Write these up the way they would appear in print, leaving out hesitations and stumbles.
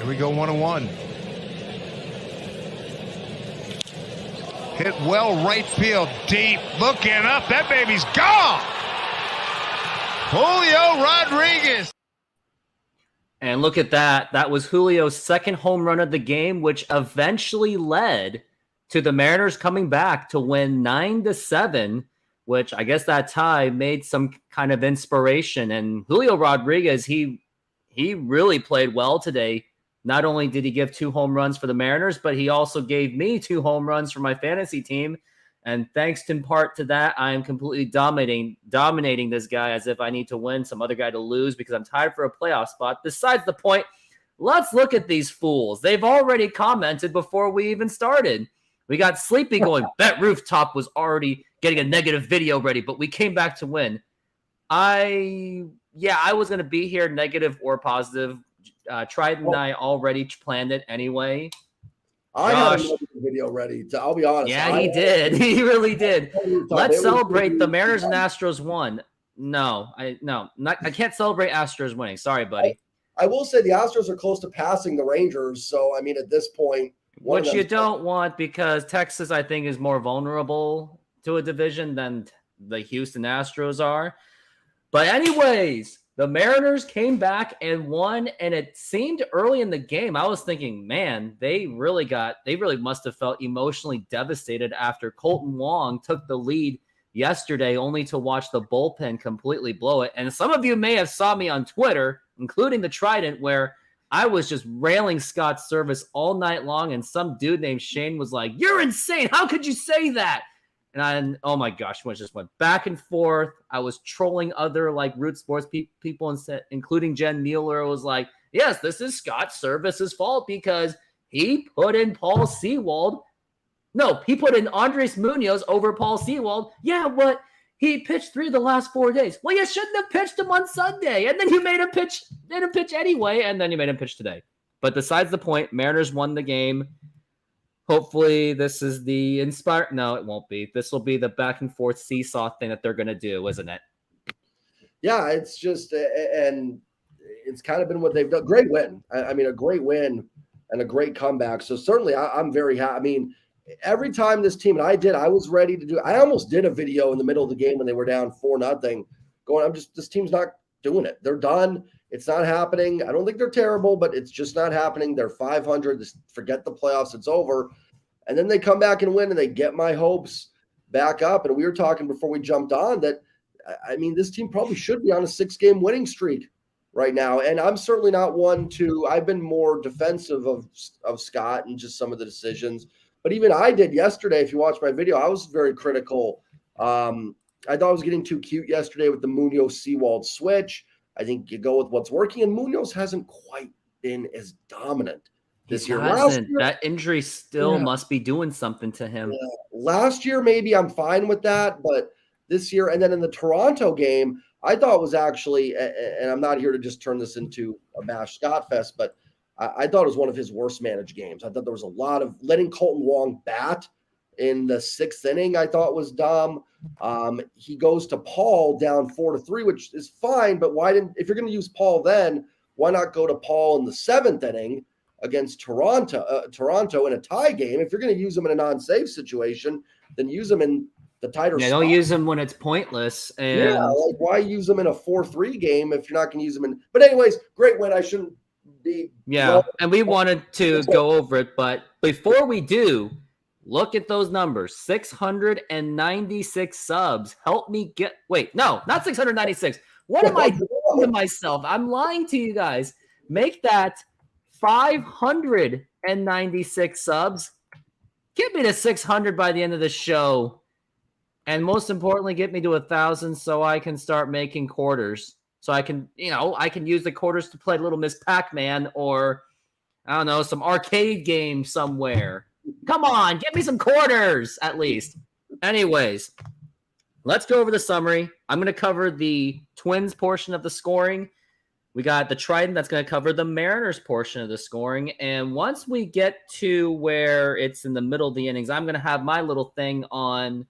Here we go, 1-1. Hit well right field, deep, looking up. That baby's gone. Julio Rodriguez. And look at that. That was Julio's second home run of the game, which eventually led to the Mariners coming back to win 9-7, which I guess that tie made some kind of inspiration. And Julio Rodriguez, he really played well today. Not only did he give 2 home runs for the Mariners, but he also gave me 2 home runs for my fantasy team. And thanks in part to that, I am completely dominating this guy as if I need to win, some other guy to lose because I'm tied for a playoff spot. Besides the point, let's look at these fools. They've already commented before we even started. We got Sleepy going, bet Rooftop was already getting a negative video ready, but we came back to win. I was going to be here, negative or positive. Trident and I already planned it anyway. I had a video ready. I'll be honest. Yeah, he did. He really did. Let's celebrate. The Mariners and Astros won. I can't celebrate Astros winning. Sorry, buddy. I will say the Astros are close to passing the Rangers. So, I mean, at this point. Which you don't want because Texas, I think, is more vulnerable to a division than the Houston Astros are. But anyways, the Mariners came back and won, and it seemed early in the game, I was thinking, man, they really must have felt emotionally devastated after Colton Wong took the lead yesterday, only to watch the bullpen completely blow it. And some of you may have saw me on Twitter, including the Trident, where I was just railing Scott's service all night long, and some dude named Shane was like, "You're insane. How could you say that?" And oh my gosh, we just went back and forth. I was trolling other Root Sports people, including Jen Mueller. Was like, yes, this is Scott Service's fault because he put in Paul Sewald. No, he put in Andres Munoz over Paul Sewald. Yeah, but he pitched 3 of the last 4 days. Well, you shouldn't have pitched him on Sunday. And then you made him pitch anyway, and then you made him pitch today. But besides the point, Mariners won the game. Hopefully this is the inspire. No, it won't be. This will be the back and forth seesaw thing that they're going to do, isn't it? Yeah, it's just, and it's kind of been what they've done. Great win. I mean, a great win and a great comeback. So certainly I'm very happy. I mean, every time this team, and I was ready to do, I almost did a video in the middle of the game when they were down 4-0 going, this team's not doing it. They're done. It's not happening. I don't think they're terrible, but it's just not happening. They're 500. Just forget the playoffs. It's over. And then they come back and win, and they get my hopes back up. And we were talking before we jumped on that, I mean, this team probably should be on a 6-game winning streak right now. And I'm certainly not one to – I've been more defensive of Scott and just some of the decisions. But even I did yesterday, if you watch my video, I was very critical. I thought I was getting too cute yesterday with the Munoz-Sewald switch. I think you go with what's working, and Munoz hasn't quite been as dominant this year. Last year, that injury still must be doing something to him. Yeah. Last year, maybe I'm fine with that, but this year, and then in the Toronto game, I thought it was actually, and I'm not here to just turn this into a bash Scott fest, but I thought it was one of his worst managed games. I thought there was a lot of letting Colton Wong bat in the 6th inning. I thought was dumb. He goes to Paul down 4-3, which is fine. But if you're going to use Paul, then why not go to Paul in the 7th inning against Toronto in a tie game? If you're going to use him in a non-save situation, then use him in the tighter. Yeah, don't use him when it's pointless. And why use him in a 4-3 game if you're not going to use him in? But anyways, great win. I shouldn't be. Yeah, and we wanted to go over it, but before we do. Look at those numbers. 696 subs. Help me get – wait, no, not 696. What am I doing to myself? I'm lying to you guys. Make that 596 subs. Get me to 600 by the end of the show. And most importantly, get me to 1,000 so I can start making quarters. So I can, I can use the quarters to play Little Miss Pac-Man or, I don't know, some arcade game somewhere. Come on, get me some quarters at least. Anyways, let's go over the summary. I'm going to cover the Twins portion of the scoring. We got the Trident that's going to cover the Mariners portion of the scoring. And once we get to where it's in the middle of the innings, I'm going to have my little thing on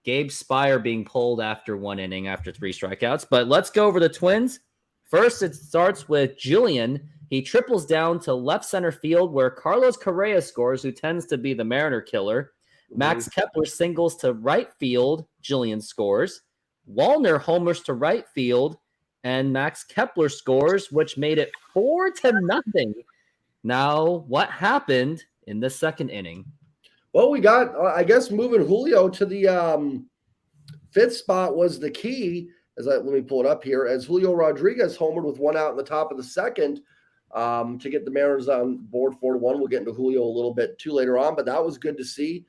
Gabe Spire being pulled after 1 inning after 3 strikeouts. But let's go over the Twins. First, it starts with Julian He triples down to left center field where Carlos Correa scores, who tends to be the Mariner killer. Max Kepler singles to right field. Jillian scores. Wallner homers to right field, and Max Kepler scores, which made it 4-0. Now, what happened in the second inning? Well, we got, I guess, moving Julio to the fifth spot was the key. Let me pull it up here. As Julio Rodriguez homered with one out in the top of the second to get the Mariners on board 4-1. We'll get into Julio a little bit too later on, but that was good to see.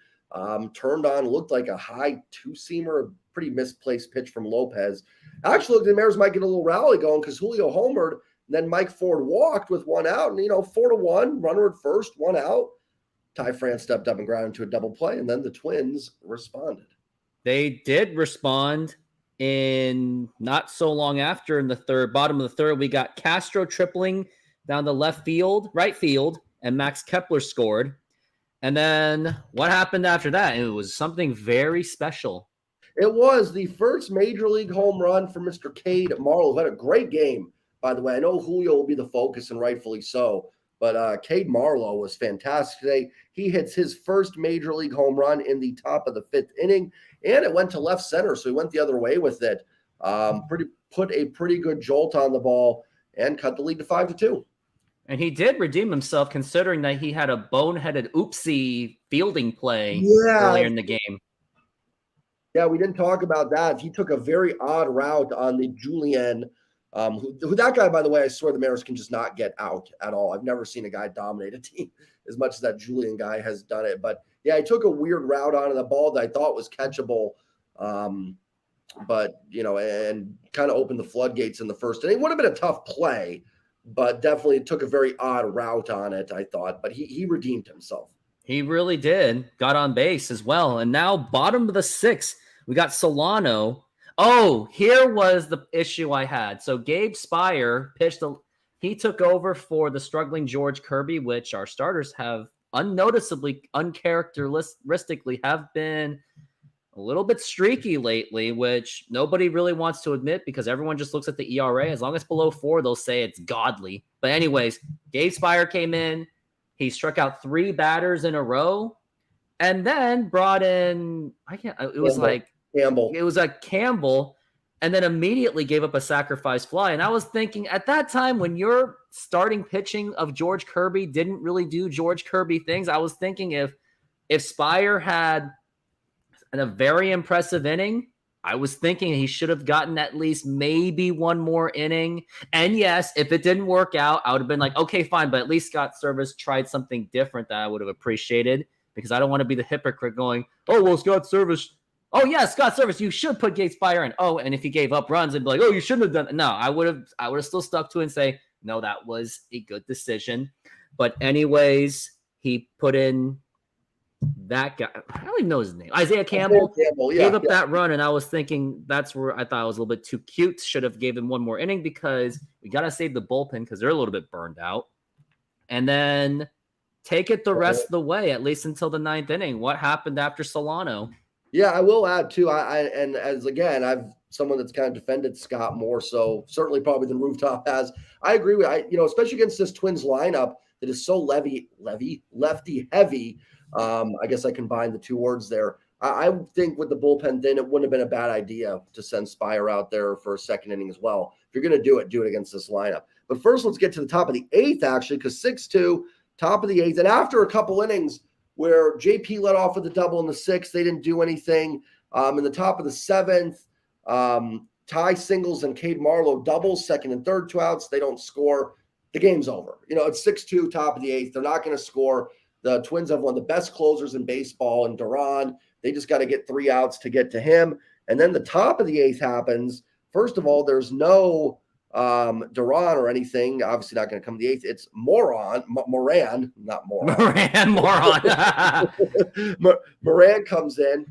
Turned on, looked like a high two-seamer, pretty misplaced pitch from Lopez. Actually, looked like the Mariners might get a little rally going because Julio homered, and then Mike Ford walked with one out, and 4-1, runner at first, one out. Ty France stepped up and grounded into a double play, and then the Twins responded. They did respond in not so long after in the third, bottom of the third. We got Castro tripling down the right field, and Max Kepler scored. And then what happened after that? It was something very special. It was the first major league home run for Mr. Cade Marlowe, who had a great game, by the way. I know Julio will be the focus, and rightfully so. But Cade Marlowe was fantastic today. He hits his first major league home run in the top of the fifth inning, and it went to left center, so he went the other way with it. Put a pretty good jolt on the ball and cut the lead to 5-2. And he did redeem himself, considering that he had a boneheaded oopsie fielding play earlier in the game. Yeah, we didn't talk about that. He took a very odd route on the Julian. Who that guy, by the way, I swear the Mariners can just not get out at all. I've never seen a guy dominate a team as much as that Julian guy has done it. But yeah, he took a weird route on the ball that I thought was catchable. But and kind of opened the floodgates in the first inning. It would have been a tough play, but definitely took a very odd route on it, I thought. But he redeemed himself. He really did. Got on base as well. And now bottom of the sixth, we got Solano. Oh, here was the issue I had. So Gabe Spire pitched. He took over for the struggling George Kirby, which our starters have uncharacteristically have been a little bit streaky lately, which nobody really wants to admit because everyone just looks at the ERA. As long as it's below 4, they'll say it's godly. But anyways, Gabe Spire came in. He struck out 3 batters in a row and then brought in, Campbell. It was like Campbell, and then immediately gave up a sacrifice fly. And I was thinking at that time, when your starting pitching of George Kirby didn't really do George Kirby things, I was thinking if Spire had a very impressive inning, I was thinking he should have gotten at least maybe one more inning. And yes, if it didn't work out, I would have been like, okay, fine. But at least Scott Service tried something different that I would have appreciated, because I don't want to be the hypocrite going, oh, well, Scott Service. Oh, yeah, Scott Service, you should put Gabe Spire in. Oh, and if he gave up runs, it'd be like, oh, you shouldn't have done it. No, I would have still stuck to it and say, no, that was a good decision. But anyways, he put in that guy. I don't even know his name. Isaiah Campbell gave up that run, and I was thinking that's where I thought it was a little bit too cute. Should have gave him one more inning because we got to save the bullpen because they're a little bit burned out. And then take it the rest of the way, at least until the 9th inning. What happened after Solano? Yeah, I will add too. I've someone that's kind of defended Scott more so certainly probably than Rooftop has. I agree with especially against this Twins lineup that is so lefty heavy. I guess I combined the two words there. I think with the bullpen, then it wouldn't have been a bad idea to send Spire out there for a second inning as well. If you're going to do it against this lineup. But first, let's get to the top of the 8th actually, because 6-2, top of the 8th, and after a couple innings where JP led off with a double in the 6th. They didn't do anything. In the top of the 7th, Ty singles and Cade Marlowe doubles, 2nd and 3rd, 2 outs. They don't score. The game's over. It's 6-2, top of the 8th. They're not going to score. The Twins have one of the best closers in baseball in Duran. They just got to get 3 outs to get to him. And then the top of the 8th happens. First of all, there's no Duran or anything. Obviously not going to come to the 8th. It's Moran, not Moran. Moran comes in.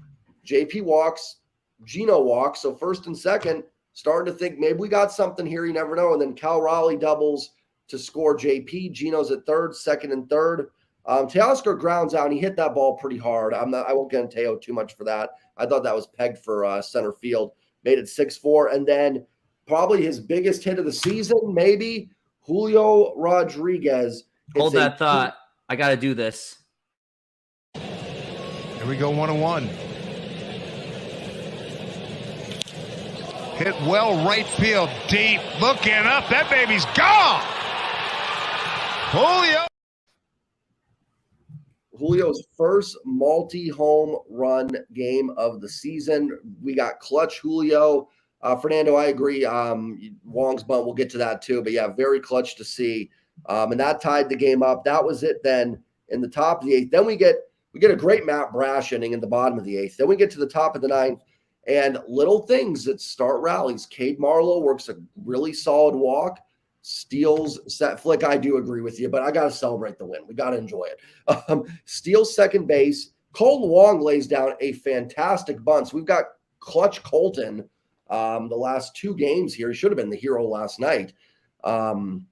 JP walks. Gino walks. So 1st and 2nd, starting to think maybe we got something here. You never know. And then Cal Raleigh doubles to score JP. Gino's at 3rd, 2nd and 3rd. Teoscar grounds out, and he hit that ball pretty hard. I won't get into Teo too much for that. I thought that was pegged for center field. Made it 6-4, and then probably his biggest hit of the season, maybe. Julio Rodriguez. Hold that thought. I got to do this. Here we go, 1-1. Hit well right field, deep. Looking up, that baby's gone. Julio's first multi-home run game of the season. We got clutch Julio. Fernando, I agree. Wong's bunt, we'll get to that too. But yeah, very clutch to see. And that tied the game up. That was it then in the top of the 8th. Then we get a great Matt Brash inning in the bottom of the 8th. Then we get to the top of the 9th. And little things that start rallies. Cade Marlowe works a really solid walk. Steals set flick. I do agree with you, but I got to celebrate the win. We got to enjoy it. Steals second base. Colton Wong lays down a fantastic bunt. So we've got clutch Colton the last 2 games here. He should have been the hero last night. And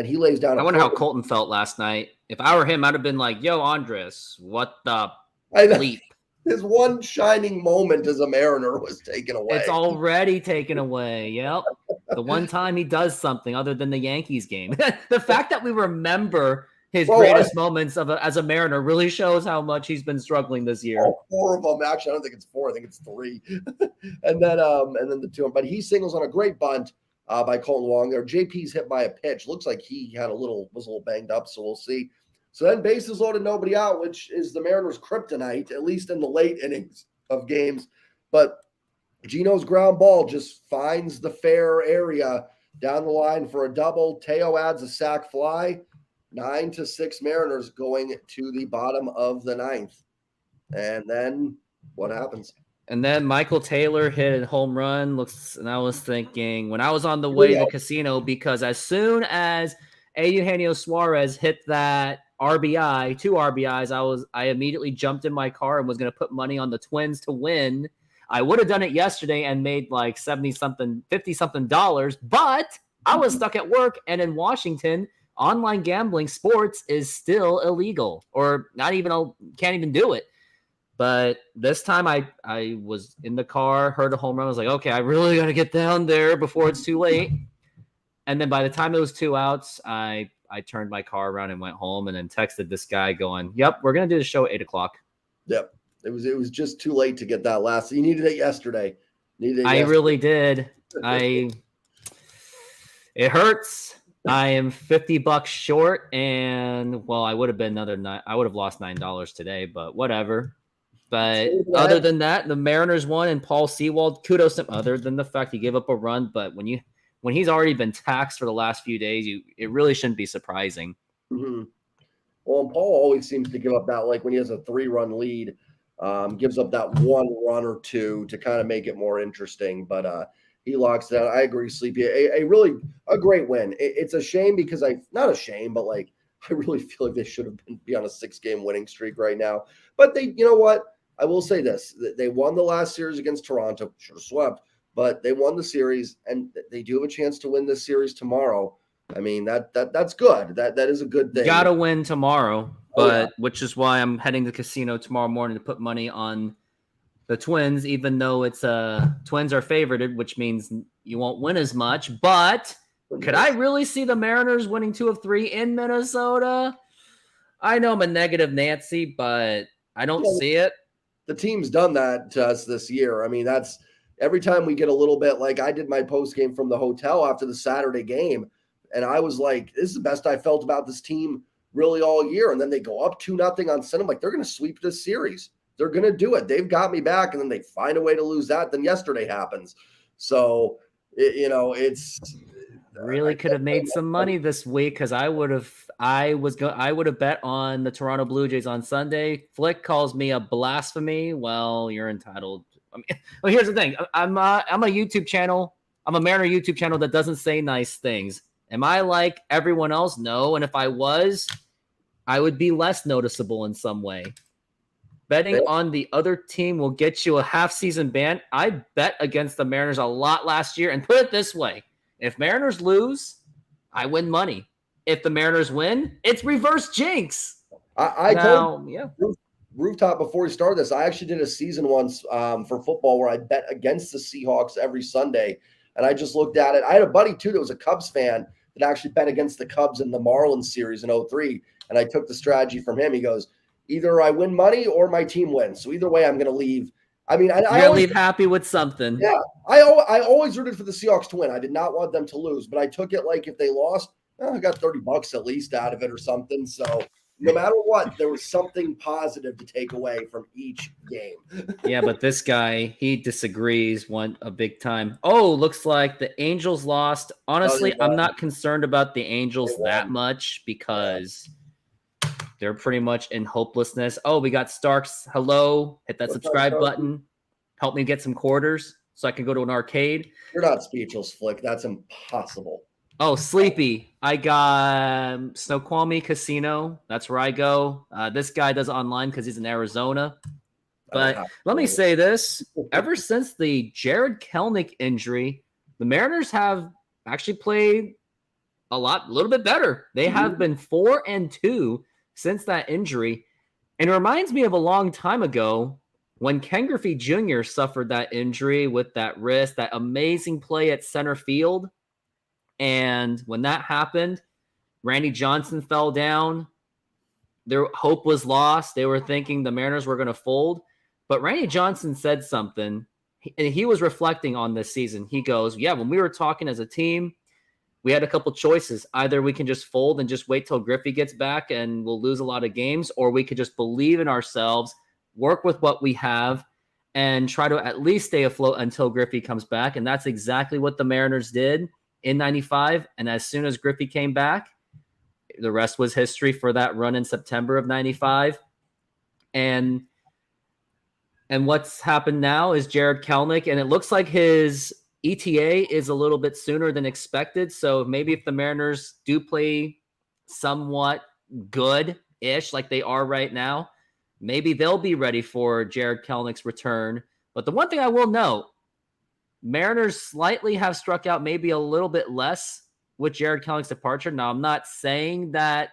he lays down. I wonder how Colton felt last night. If I were him, I'd have been like, yo, Andres, what the bleep? His one shining moment as a Mariner was taken away. It's already taken away. Yep. The one time he does something other than the Yankees game. The fact that we remember his greatest moments as a Mariner really shows how much he's been struggling this year. 4 of them. Actually, I don't think it's 4. I think it's 3. and then the 2. But he singles on a great bunt by Colton Wong there. JP's hit by a pitch. Looks like he was a little banged up, so we'll see. So then bases loaded, nobody out, which is the Mariners' kryptonite, at least in the late innings of games. But Gino's ground ball just finds the fair area down the line for a double. Teo adds a sac fly. 9-6 Mariners going to the bottom of the 9th. And then what happens? And then Michael Taylor hit a home run. And I was thinking when I was on the way to the casino, because as soon as Eugenio Suarez hit that RBI, 2 RBIs, I immediately jumped in my car and was going to put money on the Twins to win. I would have done it yesterday and made like 70-something, $50-something, but I was stuck at work, and in Washington, online gambling sports is still illegal, or not even, can't even do it. But this time I was in the car, heard a home run. I was like, okay, I really got to get down there before it's too late. And then by the time it was 2 outs, I turned my car around and went home, and then texted this guy going, yep, we're going to do the show at 8 o'clock. Yep. It was just too late to get that last. You needed it yesterday. I really did. It hurts. I am $50 short, and well, I would have been I would have lost $9 today, but whatever. But other than that, the Mariners won, and Paul Sewald, kudos to him. Other than the fact he gave up a run, but when he's already been taxed for the last few days, it really shouldn't be surprising. Mm-hmm. Well, and Paul always seems to give up that, like when he has a 3-run lead, gives up that 1 run or 2 to kind of make it more interesting. But he locks it down. I agree, Sleepy. A great win. It's a shame because not a shame, but like I really feel like they should have be on a 6-game winning streak right now. But you know what? I will say this: they won the last series against Toronto, should have swept, but they won the series, and they do have a chance to win this series tomorrow. I mean, that's good. That is a good thing. Got to win tomorrow, which is why I'm heading to the casino tomorrow morning to put money on the Twins, even though it's Twins are favorited, which means you won't win as much. But could I really see the Mariners winning 2 of 3 in Minnesota? I know I'm a negative Nancy, but I don't see it. The team's done that to us this year. I mean, that's every time we get a little bit, like I did my post game from the hotel after the Saturday game, and I was like, this is the best I felt about this team really all year. And then they go up 2-0 on Sunday. I'm like, they're going to sweep this series. They're going to do it. They've got me back. And then they find a way to lose that. Then yesterday happens. So, it's really could have made some money this week, because I would have bet on the Toronto Blue Jays on Sunday. Flick calls me a blasphemy. Well, you're entitled. I mean, well, here's the thing. I'm a YouTube channel. I'm a Mariner YouTube channel that doesn't say nice things. Am I like everyone else? No. And if I was, I would be less noticeable in some way. Betting on the other team will get you a half-season ban. I bet against the Mariners a lot last year. And put it this way. If Mariners lose, I win money. If the Mariners win, it's reverse jinx. I told Rooftop before we started this, I actually did a season once for football where I bet against the Seahawks every Sunday. And I just looked at it. I had a buddy, too, that was a Cubs fan that actually bet against the Cubs in the Marlins series in 2003. And I took the strategy from him. He goes, either I win money or my team wins. So either way, I'm going to leave. I mean, I always leave happy with something. Yeah. I always rooted for the Seahawks to win. I did not want them to lose, but I took it like if they lost, I got $30 at least out of it or something. So no matter what, there was something positive to take away from each game. Yeah, but this guy, he disagrees a big time. Oh, looks like the Angels lost. Honestly, I'm not concerned about the Angels that much because they're pretty much in hopelessness. Oh, we got Starks. Hello. Hit that subscribe button. Help me get some quarters so I can go to an arcade. You're not speechless, Flick. That's impossible. Oh, Sleepy. I got Snoqualmie Casino. That's where I go. This guy does online because he's in Arizona. But let me say this. Ever since the Jared Kelenic injury, the Mariners have actually played a little bit better. They have been 4-2 since that injury. And it reminds me of a long time ago when Ken Griffey Jr. suffered that injury with that wrist, that amazing play at center field. And when that happened, Randy Johnson fell down. Their hope was lost. They were thinking the Mariners were going to fold. But Randy Johnson said something, and he was reflecting on this season. He goes, yeah, when we were talking as a team, we had a couple choices. Either we can just fold and just wait till Griffey gets back and we'll lose a lot of games, or we could just believe in ourselves, work with what we have, and try to at least stay afloat until Griffey comes back. And that's exactly what the Mariners did in 95. And as soon as Griffey came back, the rest was history for that run in September of 95. And what's happened now is Jared Kelenic, and it looks like his ETA is a little bit sooner than expected. So maybe if the Mariners do play somewhat good-ish like they are right now, maybe they'll be ready for Jared Kelenic's return. But the one thing I will note, Mariners slightly have struck out maybe a little bit less with Jared Kelenic's departure. Now, I'm not saying that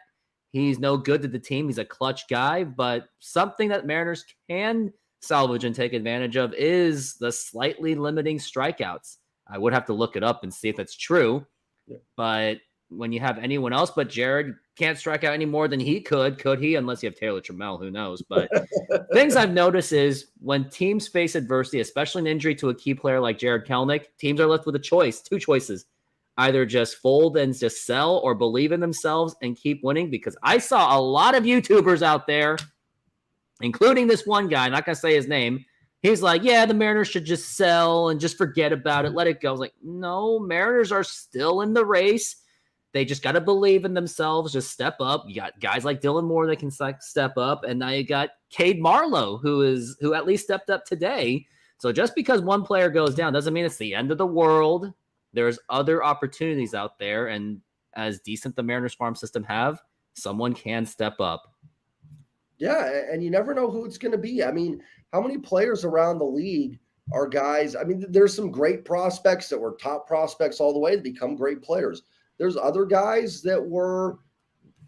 he's no good to the team. He's a clutch guy, but something that Mariners can salvage and take advantage of is the slightly limiting strikeouts. I would have to look it up and see if that's true. Yeah. But when you have anyone else but Jared can't strike out any more than he could he? Unless you have Taylor Trammell, who knows? But things I've noticed is when teams face adversity, especially an injury to a key player like Jared Kelenic, teams are left with two choices. Either just fold and just sell or believe in themselves and keep winning, because I saw a lot of YouTubers out there, including this one guy, I'm not going to say his name. He's like, yeah, the Mariners should just sell and just forget about it. Let it go. I was like, no, Mariners are still in the race. They just got to believe in themselves. Just step up. You got guys like Dylan Moore that can step up. And now you got Cade Marlowe, who at least stepped up today. So just because one player goes down doesn't mean it's the end of the world. There's other opportunities out there. And as decent the Mariners farm system have, someone can step up. Yeah, and you never know who it's going to be. I mean, how many players around the league are guys? I mean, there's some great prospects that were top prospects all the way to become great players. There's other guys that were,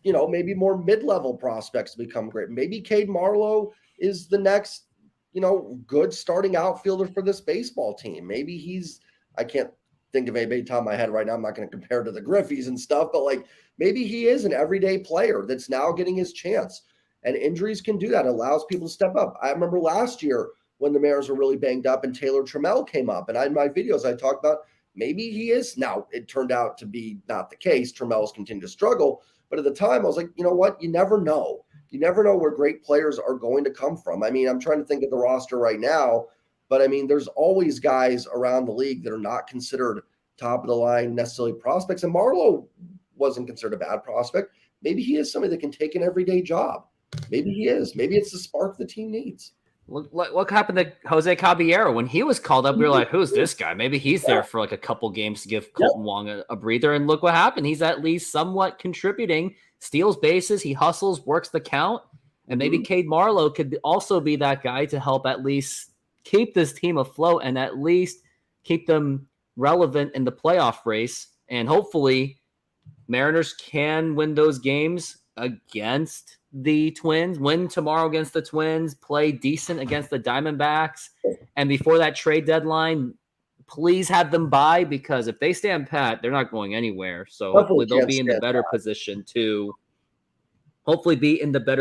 maybe more mid-level prospects to become great. Maybe Cade Marlowe is the next, good starting outfielder for this baseball team. Maybe I can't think of anybody top of my head right now. I'm not going to compare to the Griffeys and stuff, but maybe he is an everyday player that's now getting his chance. And injuries can do that. It allows people to step up. I remember last year when the Mariners were really banged up and Taylor Trammell came up. And in my videos, I talked about maybe he is. Now, it turned out to be not the case. Trammell's continued to struggle. But at the time, I was like, you know what? You never know. You never know where great players are going to come from. I mean, I'm trying to think of the roster right now. But, I mean, there's always guys around the league that are not considered top of the line necessarily prospects. And Marlowe wasn't considered a bad prospect. Maybe he is somebody that can take an everyday job. Maybe he is. Maybe it's the spark the team needs. What happened to Jose Caballero when he was called up? We were like, who's this guy? Maybe he's there for a couple games to give Colton Wong a breather. And look what happened. He's at least somewhat contributing, steals bases, he hustles, works the count. And maybe Cade Marlowe could also be that guy to help at least keep this team afloat and at least keep them relevant in the playoff race. And hopefully Mariners can win those games against the Twins, win tomorrow against the Twins, play decent against the Diamondbacks, and before that trade deadline, please have them buy, because if they stand pat, they're not going anywhere. So Definitely hopefully they'll can't be in the stand better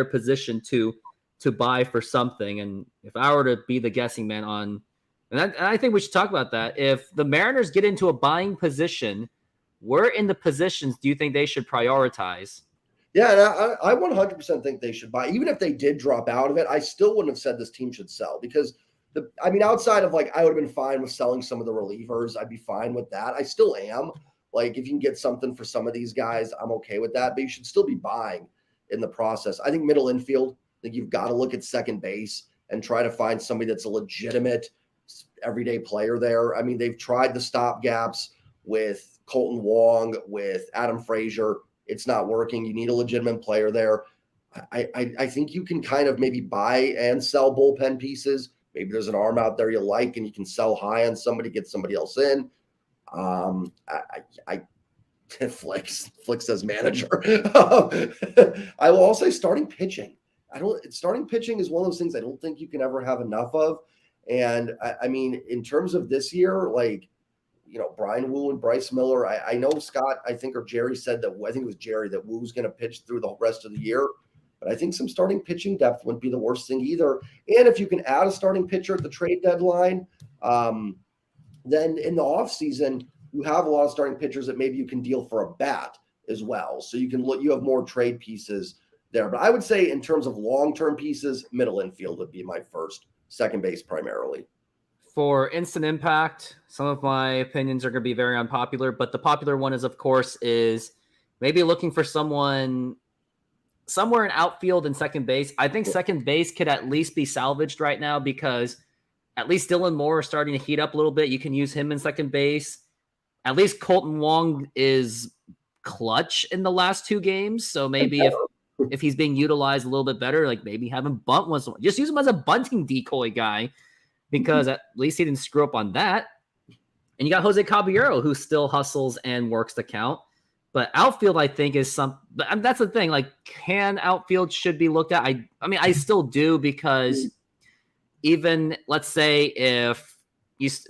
position to buy for something. And if I were to be the guessing man on, and I think we should talk about that. If the Mariners get into a buying position, where in the positions do you think they should prioritize? Yeah, and I 100% think they should buy. Even if they did drop out of it, I still wouldn't have said this team should sell, because outside of I would have been fine with selling some of the relievers. I'd be fine with that. I still am. Like, if you can get something for some of these guys, I'm okay with that. But you should still be buying in the process. I think middle infield, I think you've got to look at second base and try to find somebody that's a legitimate everyday player there. I mean, they've tried the stopgaps with Colton Wong, with Adam Frazier. It's not working. You need a legitimate player there. I think you can kind of maybe buy and sell bullpen pieces. Maybe there's an arm out there you like and you can sell high on somebody, get somebody else in. Flick says manager. I will also say starting pitching. Starting pitching is one of those things I don't think you can ever have enough of. And I mean, in terms of this year, Brian Wu and Bryce Miller, I know Scott, I think, or Jerry said that, I think it was Jerry, that Wu's going to pitch through the rest of the year. But I think some starting pitching depth wouldn't be the worst thing either. And if you can add a starting pitcher at the trade deadline, then in the offseason, you have a lot of starting pitchers that maybe you can deal for a bat as well. So you have more trade pieces there. But I would say in terms of long-term pieces, middle infield would be my first, second base primarily. For instant impact, some of my opinions are going to be very unpopular, but the popular one is, of course, is maybe looking for someone somewhere in outfield and second base. I think second base could at least be salvaged right now, because at least Dylan Moore is starting to heat up a little bit. You can use him in second base. At least Colton Wong is clutch in the last 2 games. So maybe if he's being utilized a little bit better, maybe have him bunt once. Just use him as a bunting decoy guy, because at least he didn't screw up on that. And you got Jose Caballero, who still hustles and works the count. But outfield, I think, is that's the thing. Can outfield should be looked at? I still do, because even, let's say, if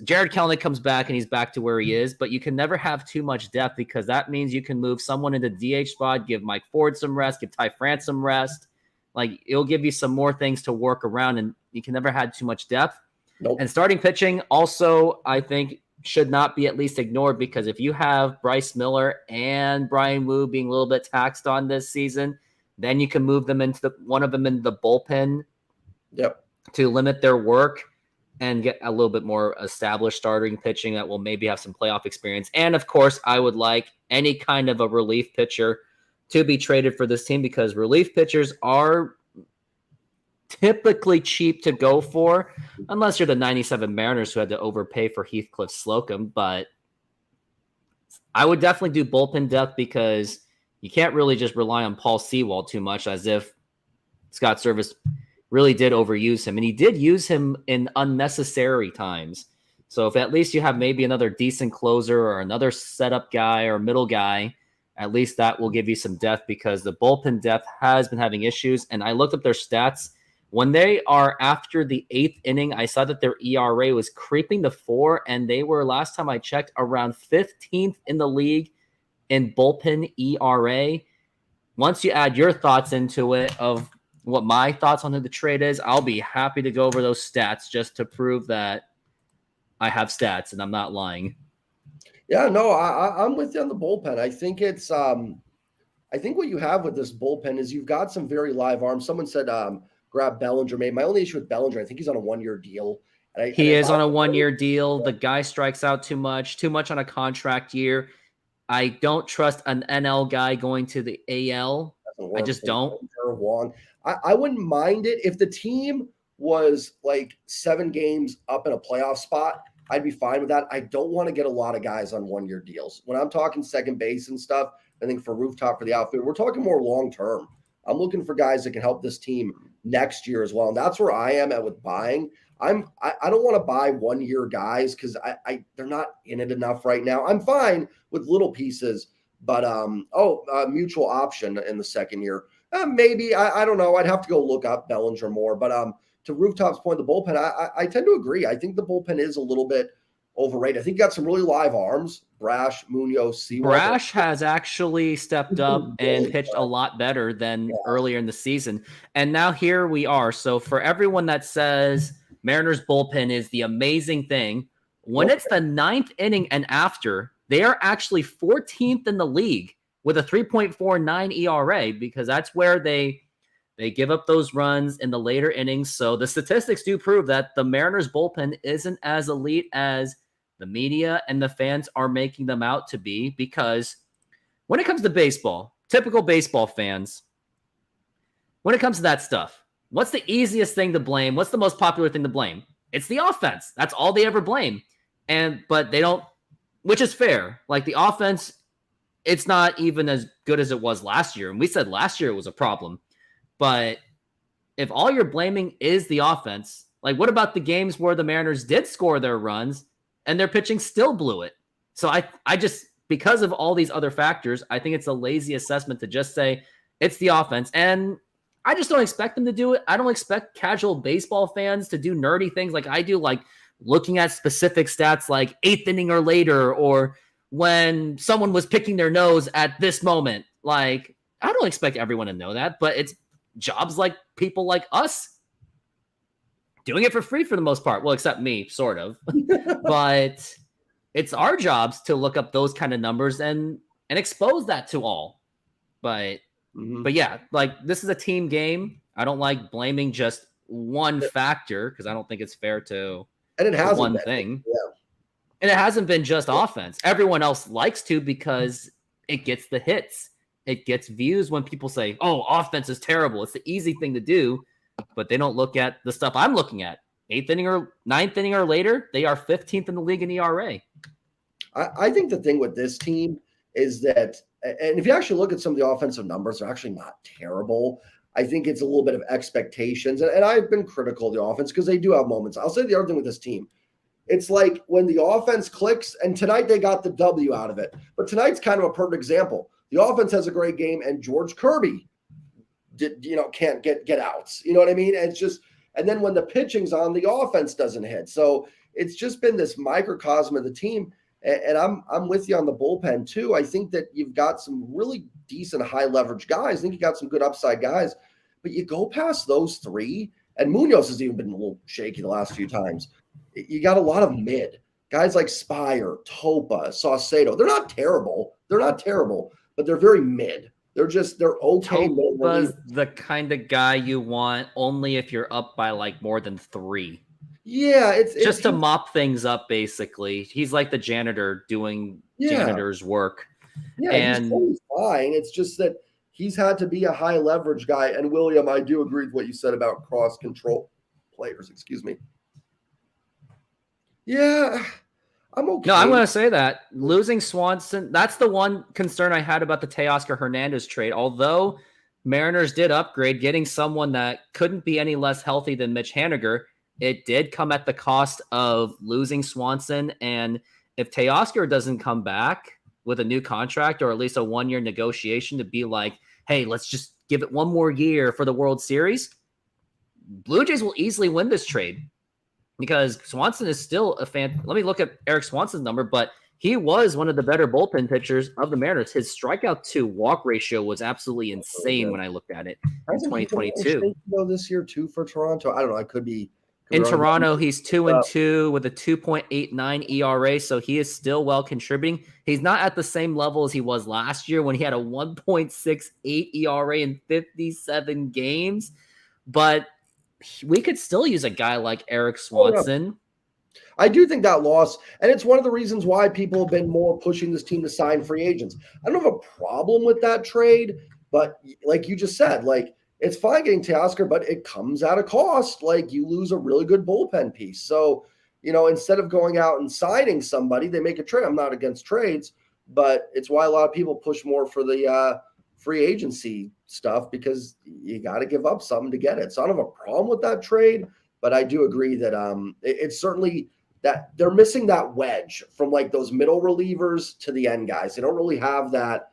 Jared Kelenic comes back and he's back to where he is, but you can never have too much depth, because that means you can move someone into DH spot, give Mike Ford some rest, give Ty France some rest. It'll give you some more things to work around, and you can never have too much depth. Nope. And starting pitching also, I think, should not be at least ignored, because if you have Bryce Miller and Brian Wu being a little bit taxed on this season, then you can move them into one of them into the bullpen. Yep. To limit their work and get a little bit more established starting pitching that will maybe have some playoff experience. And of course, I would like any kind of a relief pitcher to be traded for this team, because relief pitchers are typically cheap to go for, unless you're the 97 Mariners who had to overpay for Heathcliff Slocum. But I would definitely do bullpen depth, because you can't really just rely on Paul Sewald too much, as if Scott Service really did overuse him. And he did use him in unnecessary times. So if at least you have maybe another decent closer or another setup guy or middle guy, at least that will give you some depth, because the bullpen depth has been having issues. And I looked up their stats. When they are after the 8th inning, I saw that their ERA was creeping to 4, and they were, last time I checked, around 15th in the league in bullpen ERA. Once you add your thoughts into it of what my thoughts on who the trade is, I'll be happy to go over those stats just to prove that I have stats and I'm not lying. Yeah, no, I'm with you on the bullpen. I think it's I think what you have with this bullpen is you've got some very live arms. Someone said grab Bellinger. My only issue with Bellinger, I think he's on a 1-year deal. He is on a 1-year deal. The guy strikes out too much on a contract year. I don't trust an NL guy going to the AL. I just don't. I wouldn't mind it if the team was 7 games up in a playoff spot. I'd be fine with that. I don't want to get a lot of guys on 1-year deals. When I'm talking second base and stuff, I think for Rooftop, for the outfield, we're talking more long-term. I'm looking for guys that can help this team next year as well. And that's where I am at with buying. I don't want to buy 1-year guys, because they're not in it enough right now. I'm fine with little pieces, but mutual option in the second year. Maybe, I don't know. I'd have to go look up Bellinger more. But to Rooftop's point, the bullpen, I tend to agree. I think the bullpen is a little bit overrated. I think he got some really live arms. Brash, Munoz, Seawald. Brash has actually stepped up and pitched a lot better than earlier in the season. And now here we are. So for everyone that says Mariners bullpen is the amazing thing, when it's the 9th inning and after, they are actually 14th in the league with a 3.49 ERA, because that's where they give up those runs in the later innings. So the statistics do prove that the Mariners bullpen isn't as elite as the media and the fans are making them out to be, because when it comes to baseball, typical baseball fans, when it comes to that stuff, what's the easiest thing to blame? What's the most popular thing to blame? It's the offense. That's all they ever blame. But they don't, which is fair. Like the offense, it's not even as good as it was last year. And we said last year it was a problem. But if all you're blaming is the offense, like what about the games where the Mariners did score their runs and their pitching still blew it? So I just, because of all these other factors, I think it's a lazy assessment to just say it's the offense. And I just don't expect them to do it. I don't expect casual baseball fans to do nerdy things like I do, like looking at specific stats like 8th inning or later, or when someone was picking their nose at this moment. Like, I don't expect everyone to know that, but it's jobs like people like us doing it for free for the most part. Well, except me, sort of. But it's our jobs to look up those kind of numbers and expose that to all. But yeah, like this is a team game. I don't like blaming just one factor because I don't think it's fair to one thing. Yeah. And it hasn't been just offense. Everyone else likes to because it gets the hits. It gets views when people say, oh, offense is terrible. It's the easy thing to do, but they don't look at the stuff I'm looking at. 8th inning or 9th inning or later, they are 15th in the league in ERA. I think the thing with this team is that, and if you actually look at some of the offensive numbers, they're actually not terrible. I think it's a little bit of expectations. And I've been critical of the offense because they do have moments. I'll say the other thing with this team. It's like when the offense clicks, and tonight they got the W out of it. But tonight's kind of a perfect example. The offense has a great game, and George Kirby can't get outs. You know what I mean? And it's just, and then when the pitching's on, the offense doesn't hit. So it's just been this microcosm of the team. And I'm with you on the bullpen too. I think that you've got some really decent high leverage guys. I think you got some good upside guys, but you go past those three, and Munoz has even been a little shaky the last few times. You got a lot of mid guys like Spire, Topa, Saucedo. They're not terrible, but they're very mid. They're okay. Topa's the kind of guy you want only if you're up by like more than 3. Yeah, it's just to mop things up, basically. He's like the janitor doing janitor's work. Yeah, and he's totally fine. It's just that he's had to be a high leverage guy. And William, I do agree with what you said about cross control players. Excuse me. Yeah, I'm okay. No, I'm going to say that losing Swanson, that's the one concern I had about the Teoscar Hernandez trade. Although Mariners did upgrade, getting someone that couldn't be any less healthy than Mitch Haniger, it did come at the cost of losing Swanson. And if Teoscar doesn't come back with a new contract or at least a 1-year negotiation to be like, hey, let's just give it one more year for the World Series, Blue Jays will easily win this trade because Swanson is still a fan. Let me look at Eric Swanson's number, but he was one of the better bullpen pitchers of the Mariners. His strikeout to walk ratio was absolutely insane when I looked at it in 2022. This year too for Toronto. I don't know. I could be. In Toronto, he's 2-2 with a 2.89 ERA, so he is still well contributing. He's not at the same level as he was last year when he had a 1.68 ERA in 57 games, but we could still use a guy like Eric Swanson. I do think that loss, and it's one of the reasons why people have been more pushing this team to sign free agents. I don't have a problem with that trade, but like you just said, like, it's fine getting Teoscar, but it comes at a cost. Like you lose a really good bullpen piece. So, instead of going out and signing somebody, they make a trade. I'm not against trades, but it's why a lot of people push more for the free agency stuff because you got to give up something to get it. So I don't have a problem with that trade, but I do agree that it's certainly that they're missing that wedge from like those middle relievers to the end guys. They don't really have that.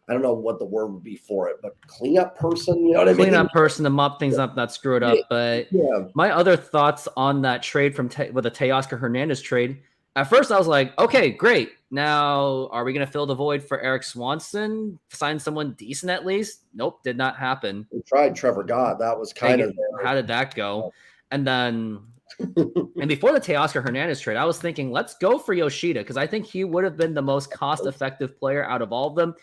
I don't know what the word would be for it, but cleanup person, you know what I mean? Cleanup person to mop things up, not screw it up. But my other thoughts on that trade with the Teoscar Hernandez trade, at first I was like, okay, great. Now, are we going to fill the void for Eric Swanson? Sign someone decent at least? Nope, did not happen. We tried Trevor Gott. That was kind of how did that go? And then and before the Teoscar Hernandez trade, I was thinking, let's go for Yoshida because I think he would have been the most cost-effective player out of all of them.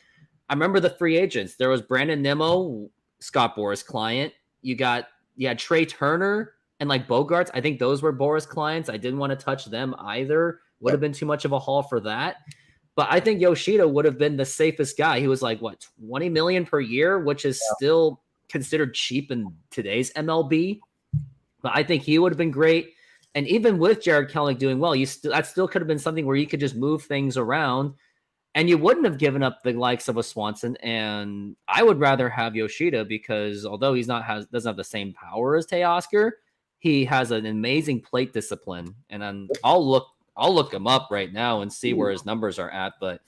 I remember the free agents. There was Brandon Nimmo, Scott Boras' client. You had Trey Turner and like Bogarts. I think those were Boras' clients. I didn't want to touch them either. Would have been too much of a haul for that. But I think Yoshida would have been the safest guy. He was like, what, $20 million per year, which is still considered cheap in today's MLB. But I think he would have been great. And even with Jared Kelenic doing well, that still could have been something where you could just move things around. And you wouldn't have given up the likes of a Swanson. And I would rather have Yoshida because although doesn't have the same power as Teoscar, he has an amazing plate discipline. And then I'll look him up right now and see where his numbers are at. But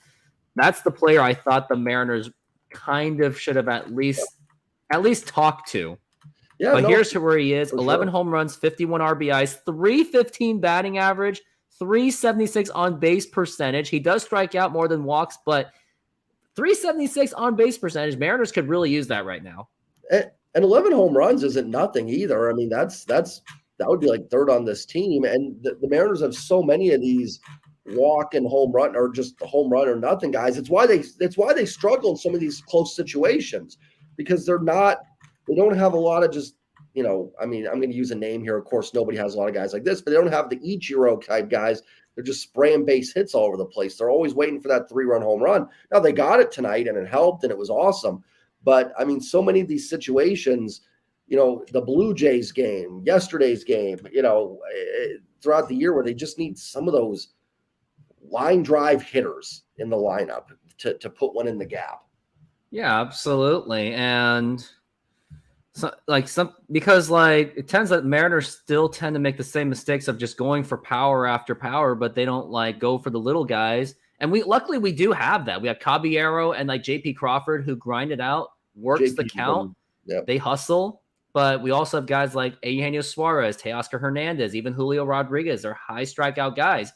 that's the player I thought the Mariners kind of should have at least talked to. Yeah, but here's where he is: 11 home runs, 51 RBIs, 315 batting average, 376 on base percentage. He does strike out more than walks, but 376 on base percentage. Mariners could really use that right now. And 11 home runs isn't nothing either. I mean, that would be like third on this team. And the Mariners have so many of these walk and home run or just home run or nothing guys. It's why they struggle in some of these close situations because they don't have a lot of just, I mean, I'm going to use a name here. Of course, nobody has a lot of guys like this, but they don't have the Ichiro type guys. They're just spraying base hits all over the place. They're always waiting for that 3-run home run. Now they got it tonight and it helped and it was awesome. But I mean, so many of these situations, the Blue Jays game, yesterday's game, throughout the year where they just need some of those line drive hitters in the lineup to put one in the gap. Yeah, absolutely. And because it tends that Mariners still tend to make the same mistakes of just going for power after power, but they don't go for the little guys. And luckily we do have that. We have Caballero and JP Crawford who grind it out, works the count. Yep. They hustle. But we also have guys like Eugenio Suarez, Teoscar Hernandez, even Julio Rodriguez. They're high strikeout guys.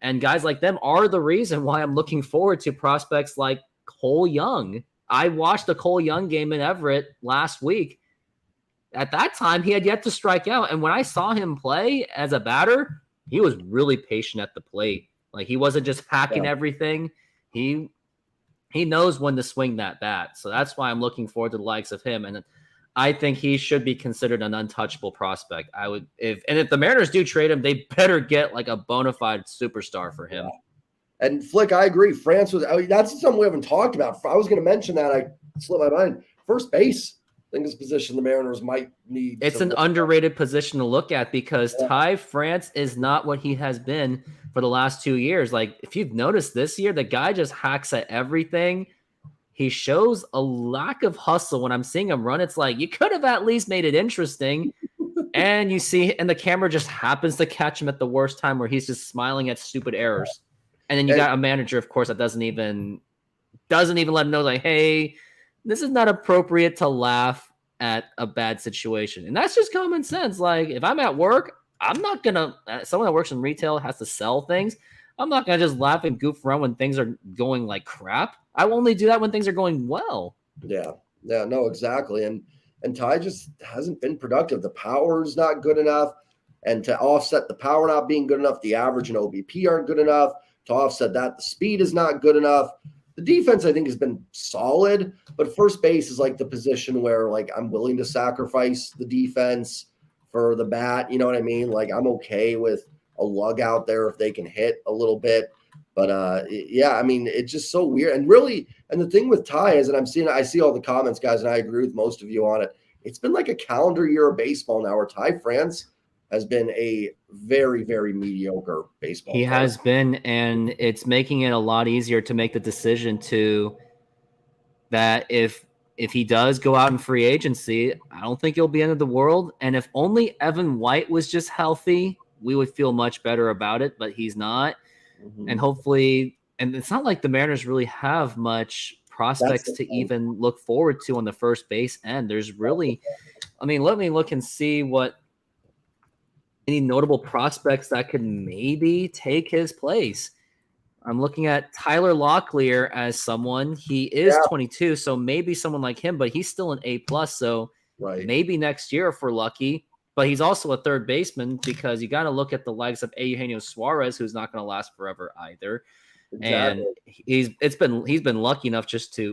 And guys like them are the reason why I'm looking forward to prospects like Cole Young. I watched the Cole Young game in Everett last week. At that time, he had yet to strike out. And when I saw him play as a batter, he was really patient at the plate. He wasn't just packing everything. He knows when to swing that bat. So that's why I'm looking forward to the likes of him. And I think he should be considered an untouchable prospect. If the Mariners do trade him, they better get a bona fide superstar for him. Yeah. And Flick, I agree. That's something we haven't talked about. I was going to mention that. I slipped my mind. First base. I think this position the Mariners might need. It's an underrated position to look at because Ty France is not what he has been for the last 2 years. If you've noticed this year, the guy just hacks at everything. He shows a lack of hustle. When I'm seeing him run, it's you could have at least made it interesting. And you see, and the camera just happens to catch him at the worst time where he's just smiling at stupid errors. And then you got a manager, of course, that doesn't even let him know, hey, this is not appropriate to laugh at a bad situation. And that's just common sense. If I'm at work, I'm not going to, someone that works in retail has to sell things. I'm not going to just laugh and goof around when things are going like crap. I will only do that when things are going well. Yeah. Yeah, no, exactly. And Ty just hasn't been productive. The power is not good enough. And to offset the power not being good enough, the average and OBP aren't good enough. To offset that, the speed is not good enough. The defense, I think, has been solid, but first base is the position where I'm willing to sacrifice the defense for the bat. You know what I mean? I'm okay with a lug out there if they can hit a little bit. But yeah, I mean, it's just so weird. And really, and the thing with Ty is, and I see all the comments, guys, and I agree with most of you on it. It's been a calendar year of baseball now where Ty France has been a very, very mediocre baseball player. He has been, and it's making it a lot easier to make the decision that if he does go out in free agency, I don't think he'll be end of the world. And if only Evan White was just healthy, we would feel much better about it, but he's not. Mm-hmm. And hopefully, and it's not like the Mariners really have much prospects to even look forward to on the first base end. There's really, let me look and see what any notable prospects that could maybe take his place. I'm looking at Tyler Locklear as someone. He is Yeah. 22, so maybe someone like him, but he's still an A+, so Right. maybe next year if we're lucky. But he's also a third baseman because you got to look at the legs of Eugenio Suarez, who's not going to last forever either. Exactly. And he's been lucky enough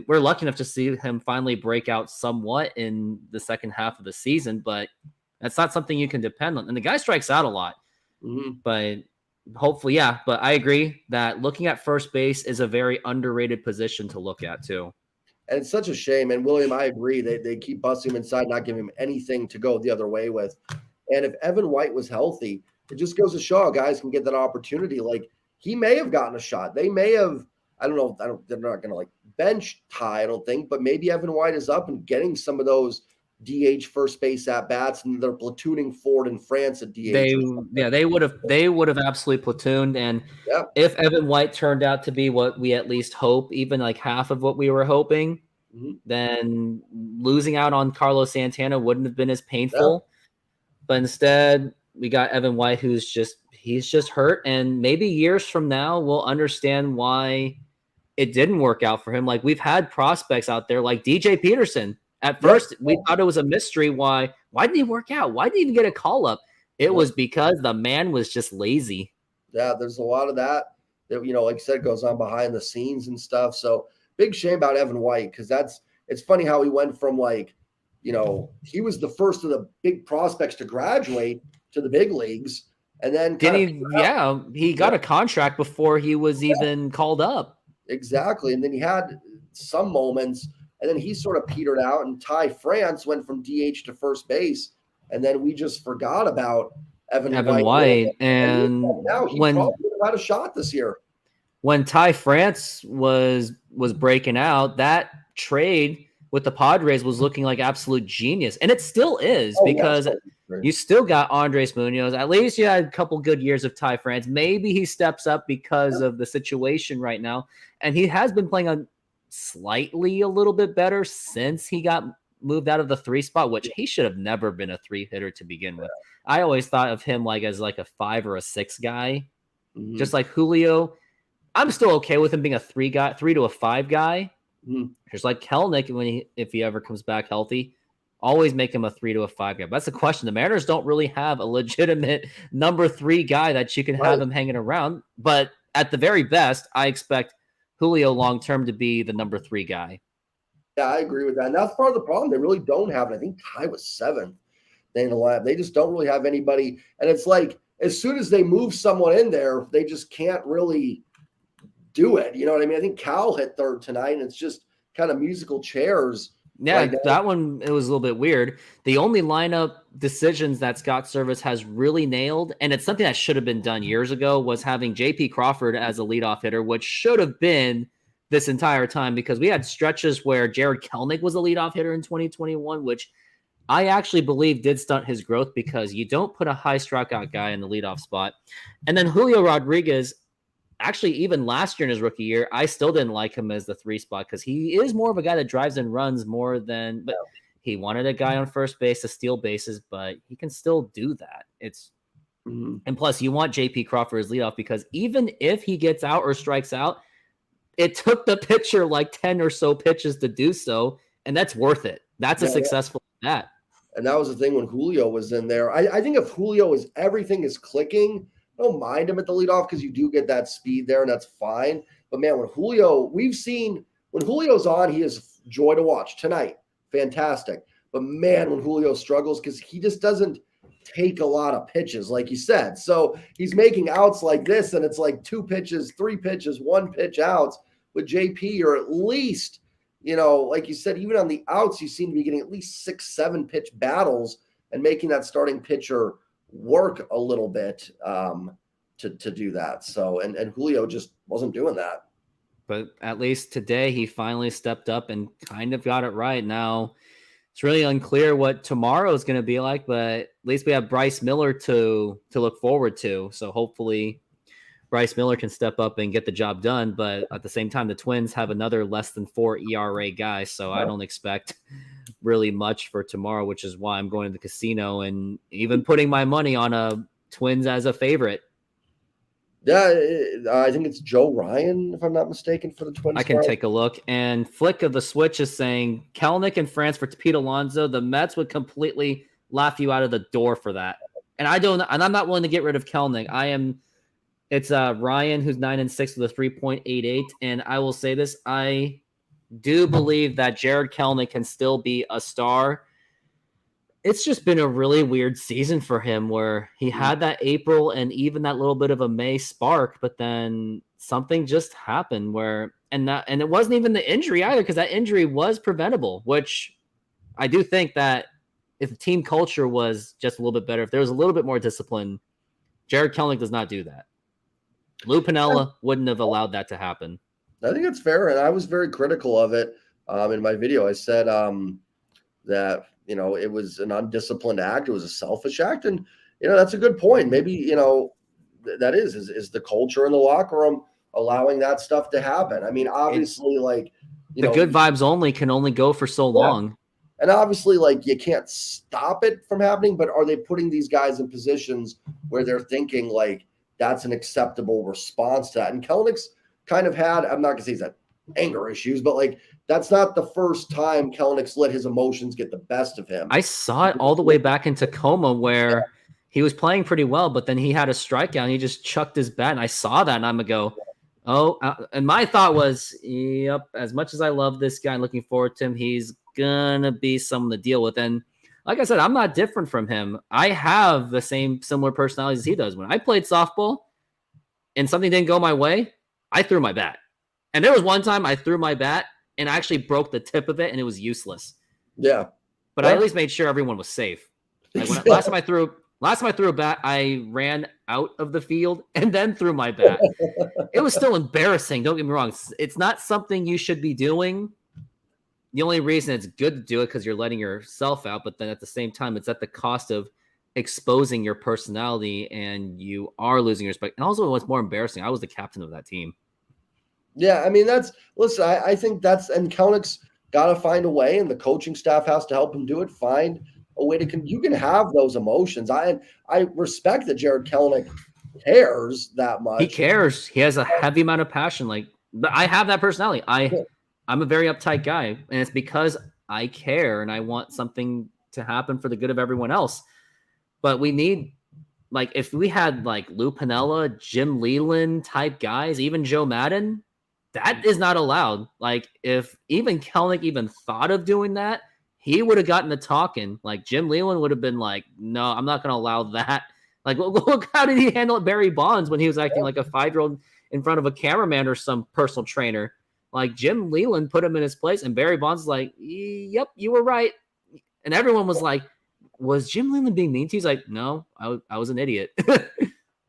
we're lucky enough to see him finally break out somewhat in the second half of the season, but that's not something you can depend on. And the guy strikes out a lot, but hopefully, yeah. But I agree that looking at first base is a very underrated position to look at too. And it's such a shame. And William, I agree. They keep busting him inside, not giving him anything to go the other way with. And if Evan White was healthy, it just goes to show how guys can get that opportunity. Like he may have gotten a shot. They may have, I don't know. They're not going to like bench Ty, I don't think, but maybe Evan White is up and getting some of those DH first base at bats, and they're platooning Ford and France at DH. They would have absolutely platooned. And if Evan White turned out to be what we at least hope, even like half of what we were hoping, then losing out on Carlos Santana wouldn't have been as painful. But instead, we got Evan White, he's just hurt, and maybe years from now we'll understand why it didn't work out for him. Like we've had prospects out there like DJ Peterson. At first, we thought it was a mystery why didn't he work out? Why didn't he even get a call up? It was because the man was just lazy. Yeah, there's a lot of that, like I said, goes on behind the scenes and stuff. So big shame about Evan White, because it's funny how he went from he was the first of the big prospects to graduate to the big leagues. And then he got a contract before he was even called up. Exactly. And then he had some moments, and then he sort of petered out, and Ty France went from DH to first base. And then we just forgot about Evan White. And now he probably would have had a shot this year. When Ty France was breaking out, that trade with the Padres was looking like absolute genius. And it still is, because you still got Andres Munoz. At least you had a couple good years of Ty France. Maybe he steps up because of the situation right now. And he has been playing a little bit better since he got moved out of the 3 spot, which he should have never been a 3 hitter to begin with. I always thought of him as a 5 or a 6 guy, just like Julio. I'm still okay with him being a 3 to a 5 guy. Just like Kelenic, if he ever comes back healthy, always make him a 3 to a 5 guy. But that's the question. The Mariners don't really have a legitimate number 3 guy that you can have him hanging around. But at the very best, I expect Julio long-term to be the number 3 guy. Yeah, I agree with that. And that's part of the problem. They really don't have it. I think Ty was 7th. They just don't really have anybody. And it's like, as soon as they move someone in there, they just can't really do it. You know what I mean? I think Cal hit 3rd tonight, and it's just kind of musical chairs. Yeah, that one, it was a little bit weird. The only lineup decisions that Scott Service has really nailed, and it's something that should have been done years ago, was having J.P. Crawford as a leadoff hitter, which should have been this entire time, because we had stretches where Jared Kelenic was a leadoff hitter in 2021, which I actually believe did stunt his growth, because you don't put a high strikeout guy in the leadoff spot. And then Julio Rodriguez, actually, even last year in his rookie year, I still didn't like him as the 3 spot, because he is more of a guy that drives and runs more than, but he wanted a guy on first base to steal bases, but he can still do that. And plus you want JP Crawford as leadoff, because even if he gets out or strikes out, it took the pitcher 10 or so pitches to do so. And that's worth it. That's a successful at. And that was the thing when Julio was in there. I think if Julio everything is clicking, I don't mind him at the leadoff, because you do get that speed there, and that's fine. But man, when Julio's on, he is joy to watch. Tonight, fantastic. But man, when Julio struggles, because he just doesn't take a lot of pitches, like you said. So he's making outs like this, and it's like 2 pitches, 3 pitches, 1 pitch outs. With JP, or at least, like you said, even on the outs, you seem to be getting at least 6, 7 pitch battles and making that starting pitcher work a little bit to do that. So, and Julio just wasn't doing that. But at least today he finally stepped up and kind of got it right. Now it's really unclear what tomorrow is going to be like, but at least we have Bryce Miller to look forward to. So hopefully Bryce Miller can step up and get the job done. But at the same time, the Twins have another less than 4 ERA guy. So I don't expect really much for tomorrow, which is why I'm going to the casino and even putting my money on a Twins as a favorite. Yeah, I think it's Joe Ryan, if I'm not mistaken, for the Twins. I can take a look. And Flick of the Switch is saying Kelnick in France for Pete Alonso. The Mets would completely laugh you out of the door for that. And I'm not willing to get rid of Kelnick. It's Ryan who's 9-6 with a 3.88. And I will say this, I do believe that Jared Kelnick can still be a star. It's just been a really weird season for him where he had that April and even that little bit of a May spark, but then something just happened and it wasn't even the injury either, because that injury was preventable, which I do think that if the team culture was just a little bit better, if there was a little bit more discipline, Jared Kelnick does not do that. Lou Piniella wouldn't have allowed that to happen. I think it's fair, and I was very critical of it in my video. I said that it was an undisciplined act. It was a selfish act. And, that's a good point. Maybe, that is the culture in the locker room allowing that stuff to happen. I mean, obviously, the good vibes only can only go for so long. And obviously, you can't stop it from happening, but are they putting these guys in positions where they're thinking that's an acceptable response to that? And Kelnick's kind of had, I'm not going to say he's had anger issues, but that's not the first time Kelnick's let his emotions get the best of him. I saw it all the way back in Tacoma where he was playing pretty well, but then he had a strikeout and he just chucked his bat. And I saw that and I'm going to go, and my thought was, yep, as much as I love this guy and looking forward to him, he's going to be someone to deal with. And like I said, I'm not different from him. I have the similar personalities as he does. When I played softball and something didn't go my way, I threw my bat. And there was one time I threw my bat and I actually broke the tip of it and it was useless. Yeah. But I at least made sure everyone was safe. Last time I threw a bat, I ran out of the field and then threw my bat. It was still embarrassing. Don't get me wrong. It's not something you should be doing. The only reason it's good to do it because you're letting yourself out, but then at the same time, it's at the cost of exposing your personality and you are losing your respect. And also what's more embarrassing, I was the captain of that team. Yeah, I mean, I think and Kelnick's got to find a way, and the coaching staff has to help him do it. Find a way you can have those emotions. I respect that Jared Kelnick cares that much. He cares. He has a heavy amount of passion. I have that personality. I'm a very uptight guy, and it's because I care and I want something to happen for the good of everyone else. But we need, if we had Lou Piniella, Jim Leland type guys, even Joe Madden, that is not allowed. If even Kelnick even thought of doing that, he would have gotten the talking. Jim Leland would have been no, I'm not going to allow that. Look, how did he handle Barry Bonds when he was acting like a 5-year-old in front of a cameraman or some personal trainer? Jim Leland put him in his place, and Barry Bonds was yep, you were right. And everyone was was Jim Leland being mean to you? He's no, I was an idiot.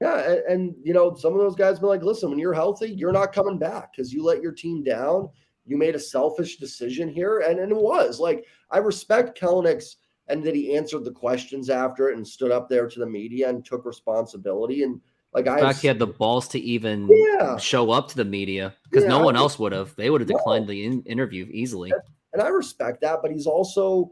Yeah, and some of those guys been listen, when you're healthy, you're not coming back because you let your team down. You made a selfish decision here, and it was I respect Kelnick's and that he answered the questions after it and stood up there to the media and took responsibility. And in fact, he had the balls to even show up to the media because no one else would have. They would have declined the interview easily. And I respect that, but he's also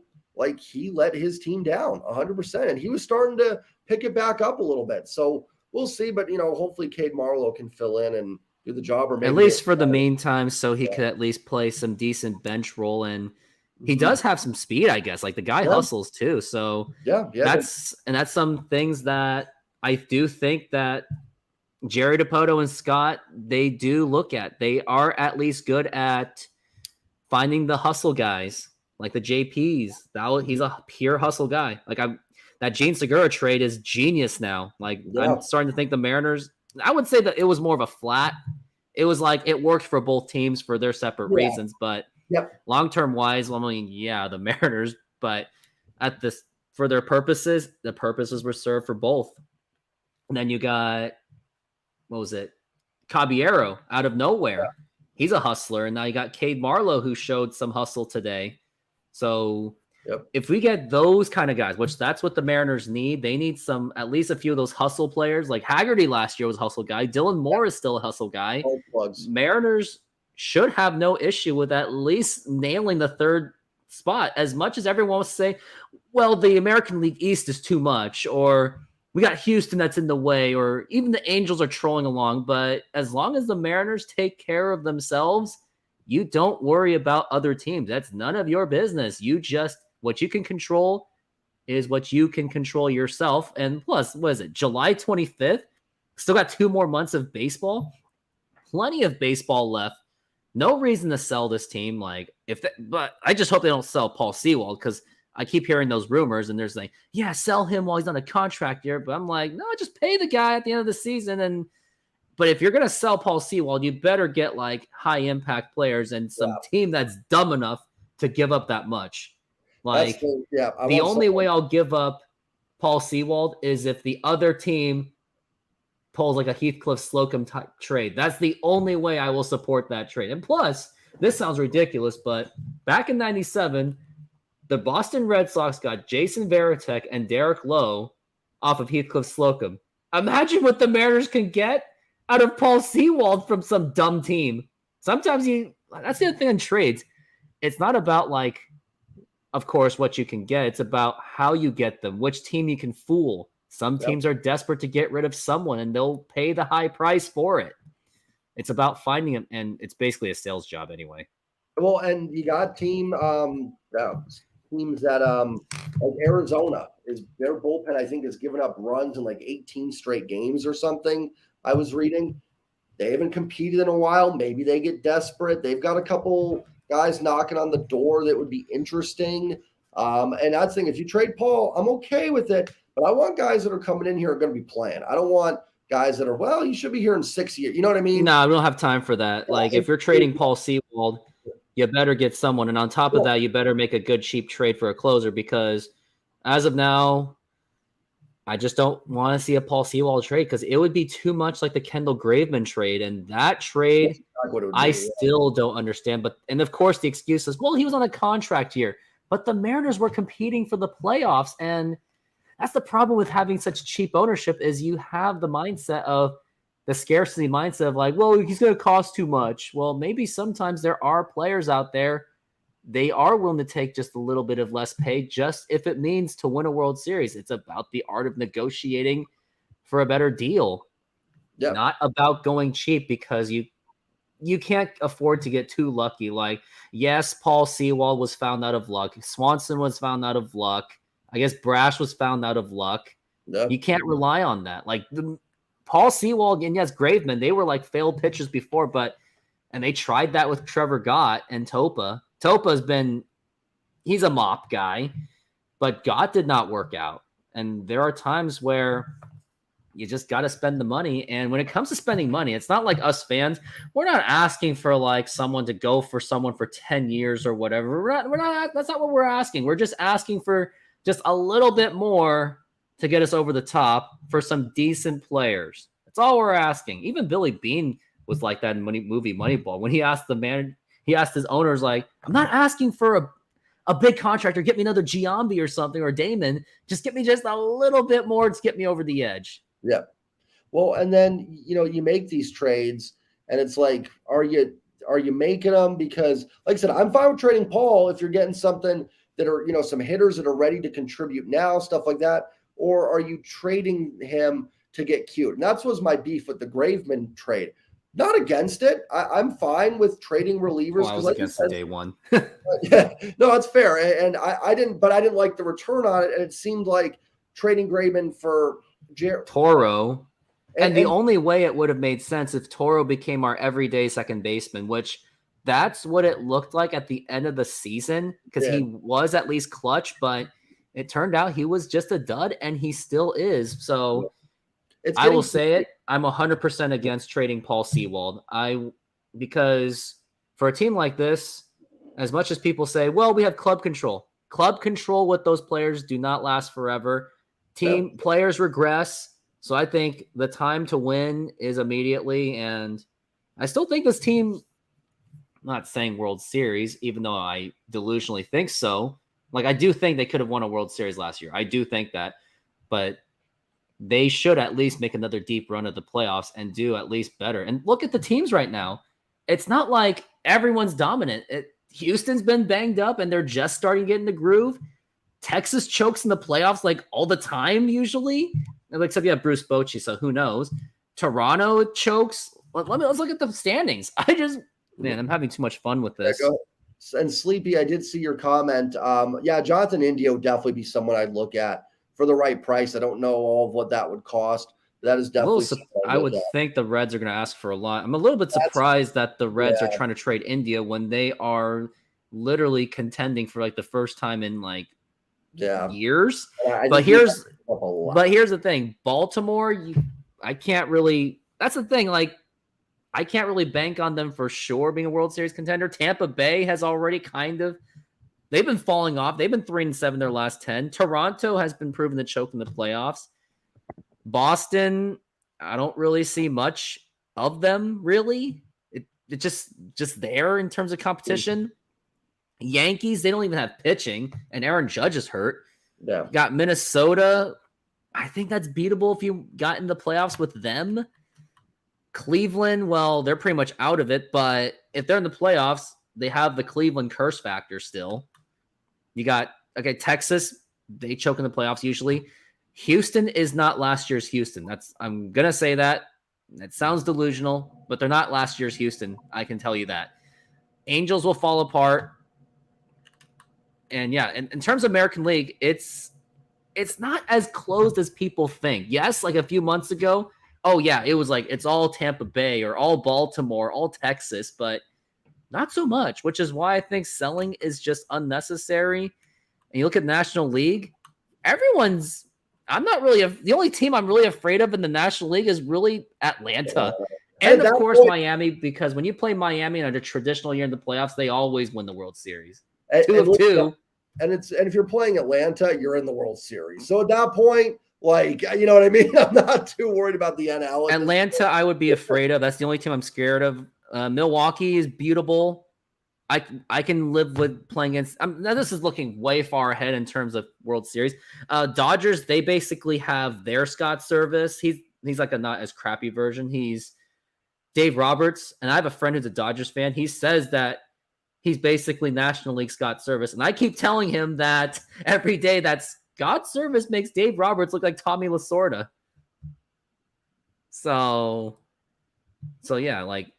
he let his team down 100%, and he was starting to pick it back up a little bit. So we'll see, but hopefully Cade Marlowe can fill in and do the job, or maybe at least for the meantime, so he could at least play some decent bench role. And he does have some speed, I guess. The guy hustles too. So that's some things that I do think that Jerry Dipoto and Scott, they do look at. They are at least good at finding the hustle guys, like the JPs. He's a pure hustle guy. That Gene Segura trade is genius now. I'm starting to think the Mariners, I would say that it was more of a flat. It was it worked for both teams for their separate reasons, but long-term wise, the Mariners, but for their purposes, the purposes were served for both. And then you got, Caballero out of nowhere. Yeah. He's a hustler. And now you got Cade Marlowe, who showed some hustle today. So if we get those kind of guys, which that's what the Mariners need, they need at least a few of those hustle players. Haggerty last year was a hustle guy. Dylan Moore is still a hustle guy. Mariners should have no issue with at least nailing the third spot, as much as everyone wants to say, well, the American League East is too much, or we got Houston that's in the way, or even the Angels are trolling along. But as long as the Mariners take care of themselves, you don't worry about other teams. That's none of your business. What you can control is what you can control yourself. And plus, what is it, July 25th? Still got 2 more months of baseball. Plenty of baseball left. No reason to sell this team. But I just hope they don't sell Paul Sewald, because I keep hearing those rumors, and there's yeah, sell him while he's on a contract year. But I'm like, no, just pay the guy at the end of the season. But if you're gonna sell Paul Sewald, you better get high impact players and some team that's dumb enough to give up that much. The only way I'll give up Paul Sewald is if the other team pulls a Heathcliff Slocum type trade. That's the only way I will support that trade. And plus, this sounds ridiculous, but back in '97, the Boston Red Sox got Jason Varitek and Derek Lowe off of Heathcliff Slocum. Imagine what the Mariners can get out of Paul Sewald from some dumb team. Sometimes that's the other thing in trades. It's not about of course, what you can get. It's about how you get them, which team you can fool. Some teams are desperate to get rid of someone, and they'll pay the high price for it. It's about finding them, and it's basically a sales job anyway. Well, and you got teams that Arizona, is their bullpen, I think, has given up runs in 18 straight games or something. I was reading. They haven't competed in a while. Maybe they get desperate. They've got a couple guys knocking on the door that would be interesting. And that's the thing. If you trade Paul, I'm okay with it. But I want guys that are coming in here are going to be playing. I don't want guys that are, you should be here in 6 years. You know what I mean? No, we don't have time for that. If you're trading Paul Sewald, you better get someone. And on top of that, you better make a good, cheap trade for a closer, because as of now, I just don't want to see a Paul Sewald trade, because it would be too much like the Kendall Graveman trade. And that trade, I still don't understand. And of course, the excuse is, well, he was on a contract year. But the Mariners were competing for the playoffs. And that's the problem with having such cheap ownership, is you have the mindset of the scarcity mindset of well, he's going to cost too much. Well, maybe sometimes there are players out there, they are willing to take just a little bit of less pay, just if it means to win a World Series. It's about the art of negotiating for a better deal, not about going cheap, because you can't afford to get too lucky. Yes, Paul Sewald was found out of luck. Swanson was found out of luck. I guess Brash was found out of luck. Yep. You can't rely on that. Paul Sewald and yes, Graveman, they were failed pitchers before, and they tried that with Trevor Gott and Topa. He's a mop guy, but Gott did not work out. And there are times where you just got to spend the money. And when it comes to spending money, it's not like us fans. We're not asking for someone to go for someone for 10 years or whatever. We're not. That's not what we're asking. We're just asking for just a little bit more to get us over the top for some decent players. That's all we're asking. Even Billy Beane was like that in movie Moneyball. When he asked he asked his owners, I'm not asking for a big contract or get me another Giambi or something, or Damon. Just get me just a little bit more to get me over the edge. Yeah. Well, and then, you make these trades, and it's are you making them because, like I said, I'm fine with trading Paul if you're getting something that are, some hitters that are ready to contribute now, stuff like that. Or are you trading him to get cute? And that was my beef with the Graveman trade. Not against it. I'm fine with trading relievers. I was against it day one. Yeah, no, that's fair. And I didn't like the return on it. And it seemed like trading Graveman for Toro. And the only way it would have made sense if Toro became our everyday second baseman, which that's what it looked like at the end of the season, because he was at least clutch, but it turned out he was just a dud, and he still is. So I will say it. I'm 100% against trading Paul Sewald. Because for a team like this, as much as people say, well, we have club control with those players do not last forever. Players regress. So I think the time to win is immediately. And I still think this team, I'm not saying World Series, even though I delusionally think so. I do think they could have won a World Series last year. I do think that. But they should at least make another deep run at the playoffs and do at least better. And look at the teams right now. It's not like everyone's dominant. Houston's been banged up, and they're just starting to get in the groove. Texas chokes in the playoffs all the time usually. like I said, you have Bruce Bochy, so who knows? Toronto chokes. Let's look at the standings. I'm having too much fun with this. Yeah, go ahead. And Sleepy, I did see your comment. Yeah, Jonathan India would definitely be someone I'd look at for the right price. I don't know all of what that would cost. That is definitely. I would think the Reds are going to ask for a lot. I'm a little bit surprised that the Reds are trying to trade India when they are literally contending for like the first time in like years. But here's the thing: Baltimore, I can't really. That's the thing. Like, I can't really bank on them for sure being a World Series contender. Tampa Bay has already they've been falling off. They've been 3-7 their last 10. Toronto has been proven to choke in the playoffs. Boston, I don't really see much of them, really. It just there in terms of competition. Yankees, they don't even have pitching, and Aaron Judge is hurt. Yeah. Got Minnesota. I think that's beatable if you got in the playoffs with them. Cleveland, well, they're pretty much out of it, but if they're in the playoffs, they have the Cleveland curse factor still. You got, Texas, they choke in the playoffs usually. Houston is not last year's Houston. I'm going to say that. It sounds delusional, but they're not last year's Houston. I can tell you that. Angels will fall apart. And yeah, in terms of American League, it's not as closed as people think. Yes, like a few months ago, it was like it's all Tampa Bay or all Baltimore, all Texas, but not so much, which is why I think selling is just unnecessary. And you look at National League, the only team I'm really afraid of in the National League is really Atlanta. And of course, Miami, because when you play Miami in a traditional year in the playoffs, they always win the World Series. 2 of 2. And if you're playing Atlanta, you're in the World Series. So at that point, like, you know what I mean? I'm not too worried about the NL. Atlanta, I would be afraid of. That's the only team I'm scared of. Milwaukee is beatable. I can live with playing against. Now this is looking way far ahead in terms of World Series. Dodgers, they basically have their Scott Service. He's like a not as crappy version. He's Dave Roberts, and I have a friend who's a Dodgers fan. He says that he's basically National League Scott Service, and I keep telling him that every day that Scott Service makes Dave Roberts look like Tommy Lasorda. So yeah, like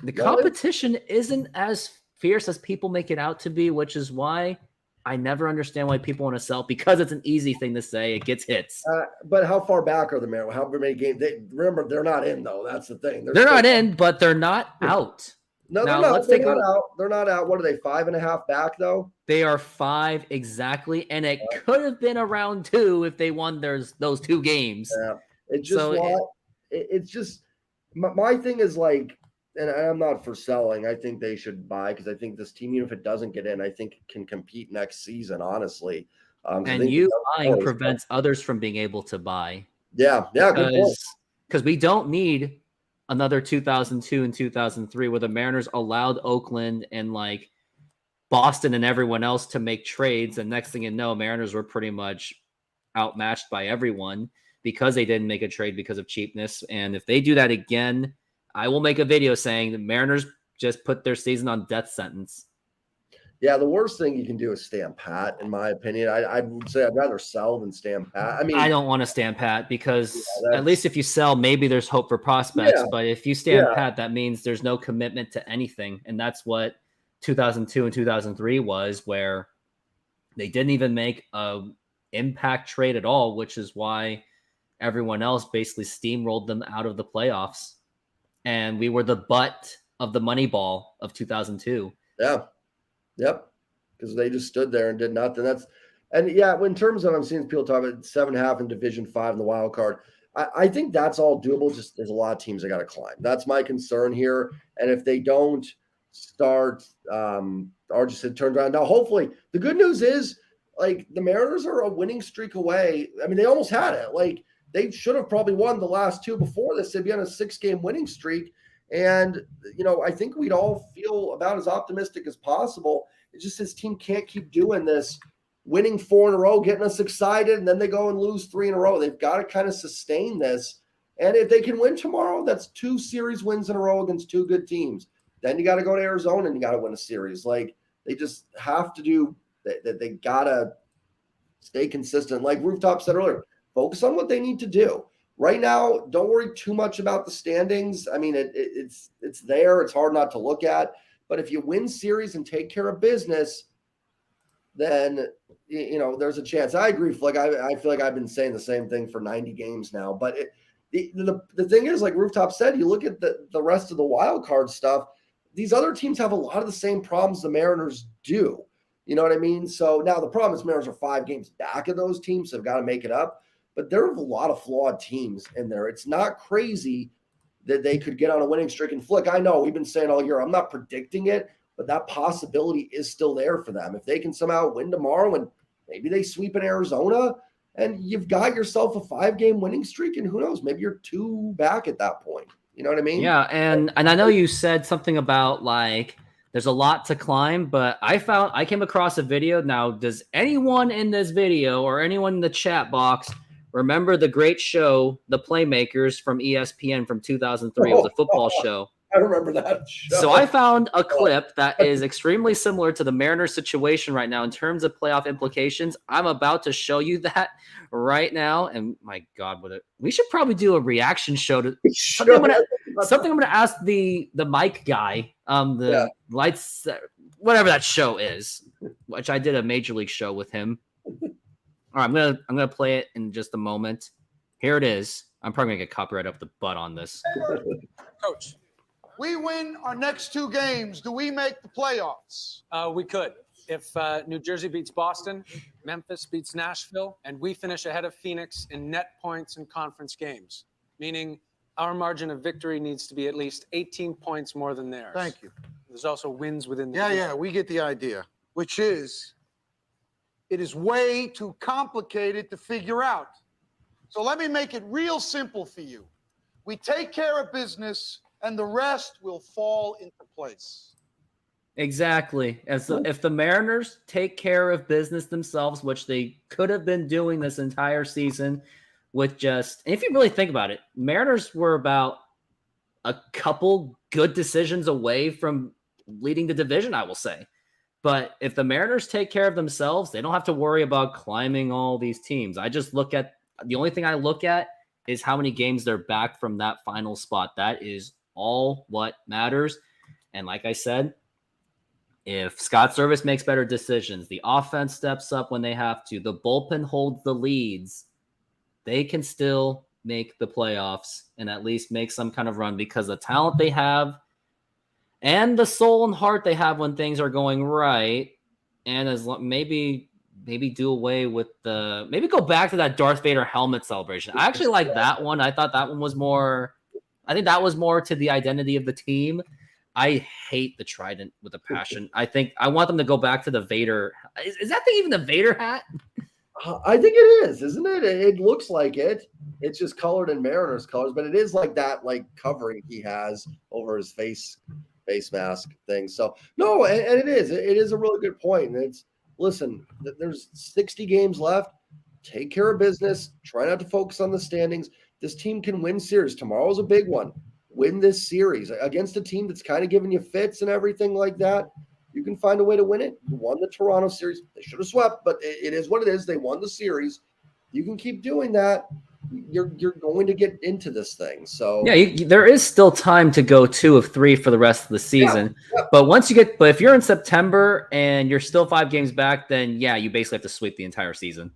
the competition isn't as fierce as people make it out to be, which is why I never understand why people want to sell, because it's an easy thing to say. It gets hits. But how far back are the Mariners? How many games? Remember, they're not in, though. That's the thing. They're not in, but they're not out. No, they're not. They're not out. They're not out. What are they, 5.5 back, though? They are 5 exactly, and it could have been around 2 if they won those 2 games. Yeah. It's just my thing is like, and I'm not for selling. I think they should buy, because I think this team, even if it doesn't get in, I think it can compete next season, honestly. And you buying prevents others from being able to buy. Yeah, good point. Because we don't need another 2002 and 2003 where the Mariners allowed Oakland and like Boston and everyone else to make trades. And next thing you know, Mariners were pretty much outmatched by everyone because they didn't make a trade because of cheapness. And if they do that again, I will make a video saying the Mariners just put their season on death sentence. Yeah, the worst thing you can do is stand pat, in my opinion. I would say I'd rather sell than stand pat. I mean, I don't want to stand pat because at least if you sell, maybe there's hope for prospects. Yeah, but if you stand pat, that means there's no commitment to anything. And that's what 2002 and 2003 was, where they didn't even make a impact trade at all, which is why everyone else basically steamrolled them out of the playoffs. And we were the butt of the money ball of 2002. Yeah. Yep. Because they just stood there and did nothing. In terms of, I'm seeing people talk about 7.5 in Division 5 in the wild card. I think that's all doable. Just there's a lot of teams that got to climb. That's my concern here. And if they don't start, or just it turned around. Now, hopefully, the good news is, like, the Mariners are a winning streak away. I mean, they almost had it. Like, they should have probably won the last 2 before this. They'd be on a 6-game winning streak. And, I think we'd all feel about as optimistic as possible. It's just this team can't keep doing this, winning 4 in a row, getting us excited, and then they go and lose 3 in a row. They've got to kind of sustain this. And if they can win tomorrow, that's 2 series wins in a row against 2 good teams. Then you got to go to Arizona and you got to win a series. Like, they just have to do that. They got to stay consistent. Like Rooftop said earlier, focus on what they need to do. Right now, don't worry too much about the standings. I mean, it's there. It's hard not to look at. But if you win series and take care of business, then, there's a chance. I agree, Flick. I feel like I've been saying the same thing for 90 games now. But the thing is, like Rooftop said, you look at the rest of the wild card stuff, these other teams have a lot of the same problems the Mariners do. You know what I mean? So now the problem is Mariners are 5 games back of those teams, so they've got to make it up. But there are a lot of flawed teams in there. It's not crazy that they could get on a winning streak. And Flick, I know we've been saying all year, I'm not predicting it, but that possibility is still there for them. If they can somehow win tomorrow and maybe they sweep in Arizona, and you've got yourself a 5-game winning streak, and who knows, maybe you're 2 back at that point. You know what I mean? Yeah, and I know you said something about like there's a lot to climb, but I came across a video. Now, does anyone in this video or anyone in the chat box remember the great show, The Playmakers from ESPN from 2003? It was a football show. I remember that show. So I found a clip that is extremely similar to the Mariners situation right now in terms of playoff implications. I'm about to show you that right now. And my God, we should probably do a reaction show to something. I'm gonna ask the mic guy, lights, whatever that show is, which I did a major league show with him. All right, I'm gonna play it in just a moment. Here it is. I'm probably gonna get copyright up the butt on this. Coach, we win our next 2 games. Do we make the playoffs? We could. If New Jersey beats Boston, Memphis beats Nashville, and we finish ahead of Phoenix in net points in conference games, meaning our margin of victory needs to be at least 18 points more than theirs. Thank you. There's also wins within the Yeah, we get the idea, which is it is way too complicated to figure out. So let me make it real simple for you. We take care of business, and the rest will fall into place. Exactly. If the Mariners take care of business themselves, which they could have been doing this entire season with and if you really think about it, Mariners were about a couple good decisions away from leading the division, I will say. But if the Mariners take care of themselves, they don't have to worry about climbing all these teams. The only thing I look at is how many games they're back from that final spot. That is all what matters. And like I said, if Scott Servais makes better decisions, the offense steps up when they have to, the bullpen holds the leads, they can still make the playoffs and at least make some kind of run because the talent they have and the soul and heart they have when things are going right, and maybe do away with maybe go back to that Darth Vader helmet celebration. I actually like that one. I thought that one was more. I think that was more to the identity of the team. I hate the trident with a passion. I think I want them to go back to the Vader. Is that thing even the Vader hat? I think it is, isn't it? It looks like it. It's just colored in Mariners colors, but it is like that, like covering he has over his face mask thing. So no, and it is a really good point. And listen, there's 60 games left. Take care of business. Try not to focus on the standings. This team can win series. Tomorrow's a big one. Win this series against a team that's kind of giving you fits and everything like that. You can find a way to win it. You won the Toronto series. They should have swept, but it is what it is. They won the series. You can keep doing that. You're going to get into this thing. So yeah, there is still time to go 2 of 3 for the rest of the season. Yeah. But if you're in September and you're still 5 games back, then yeah, you basically have to sweep the entire season.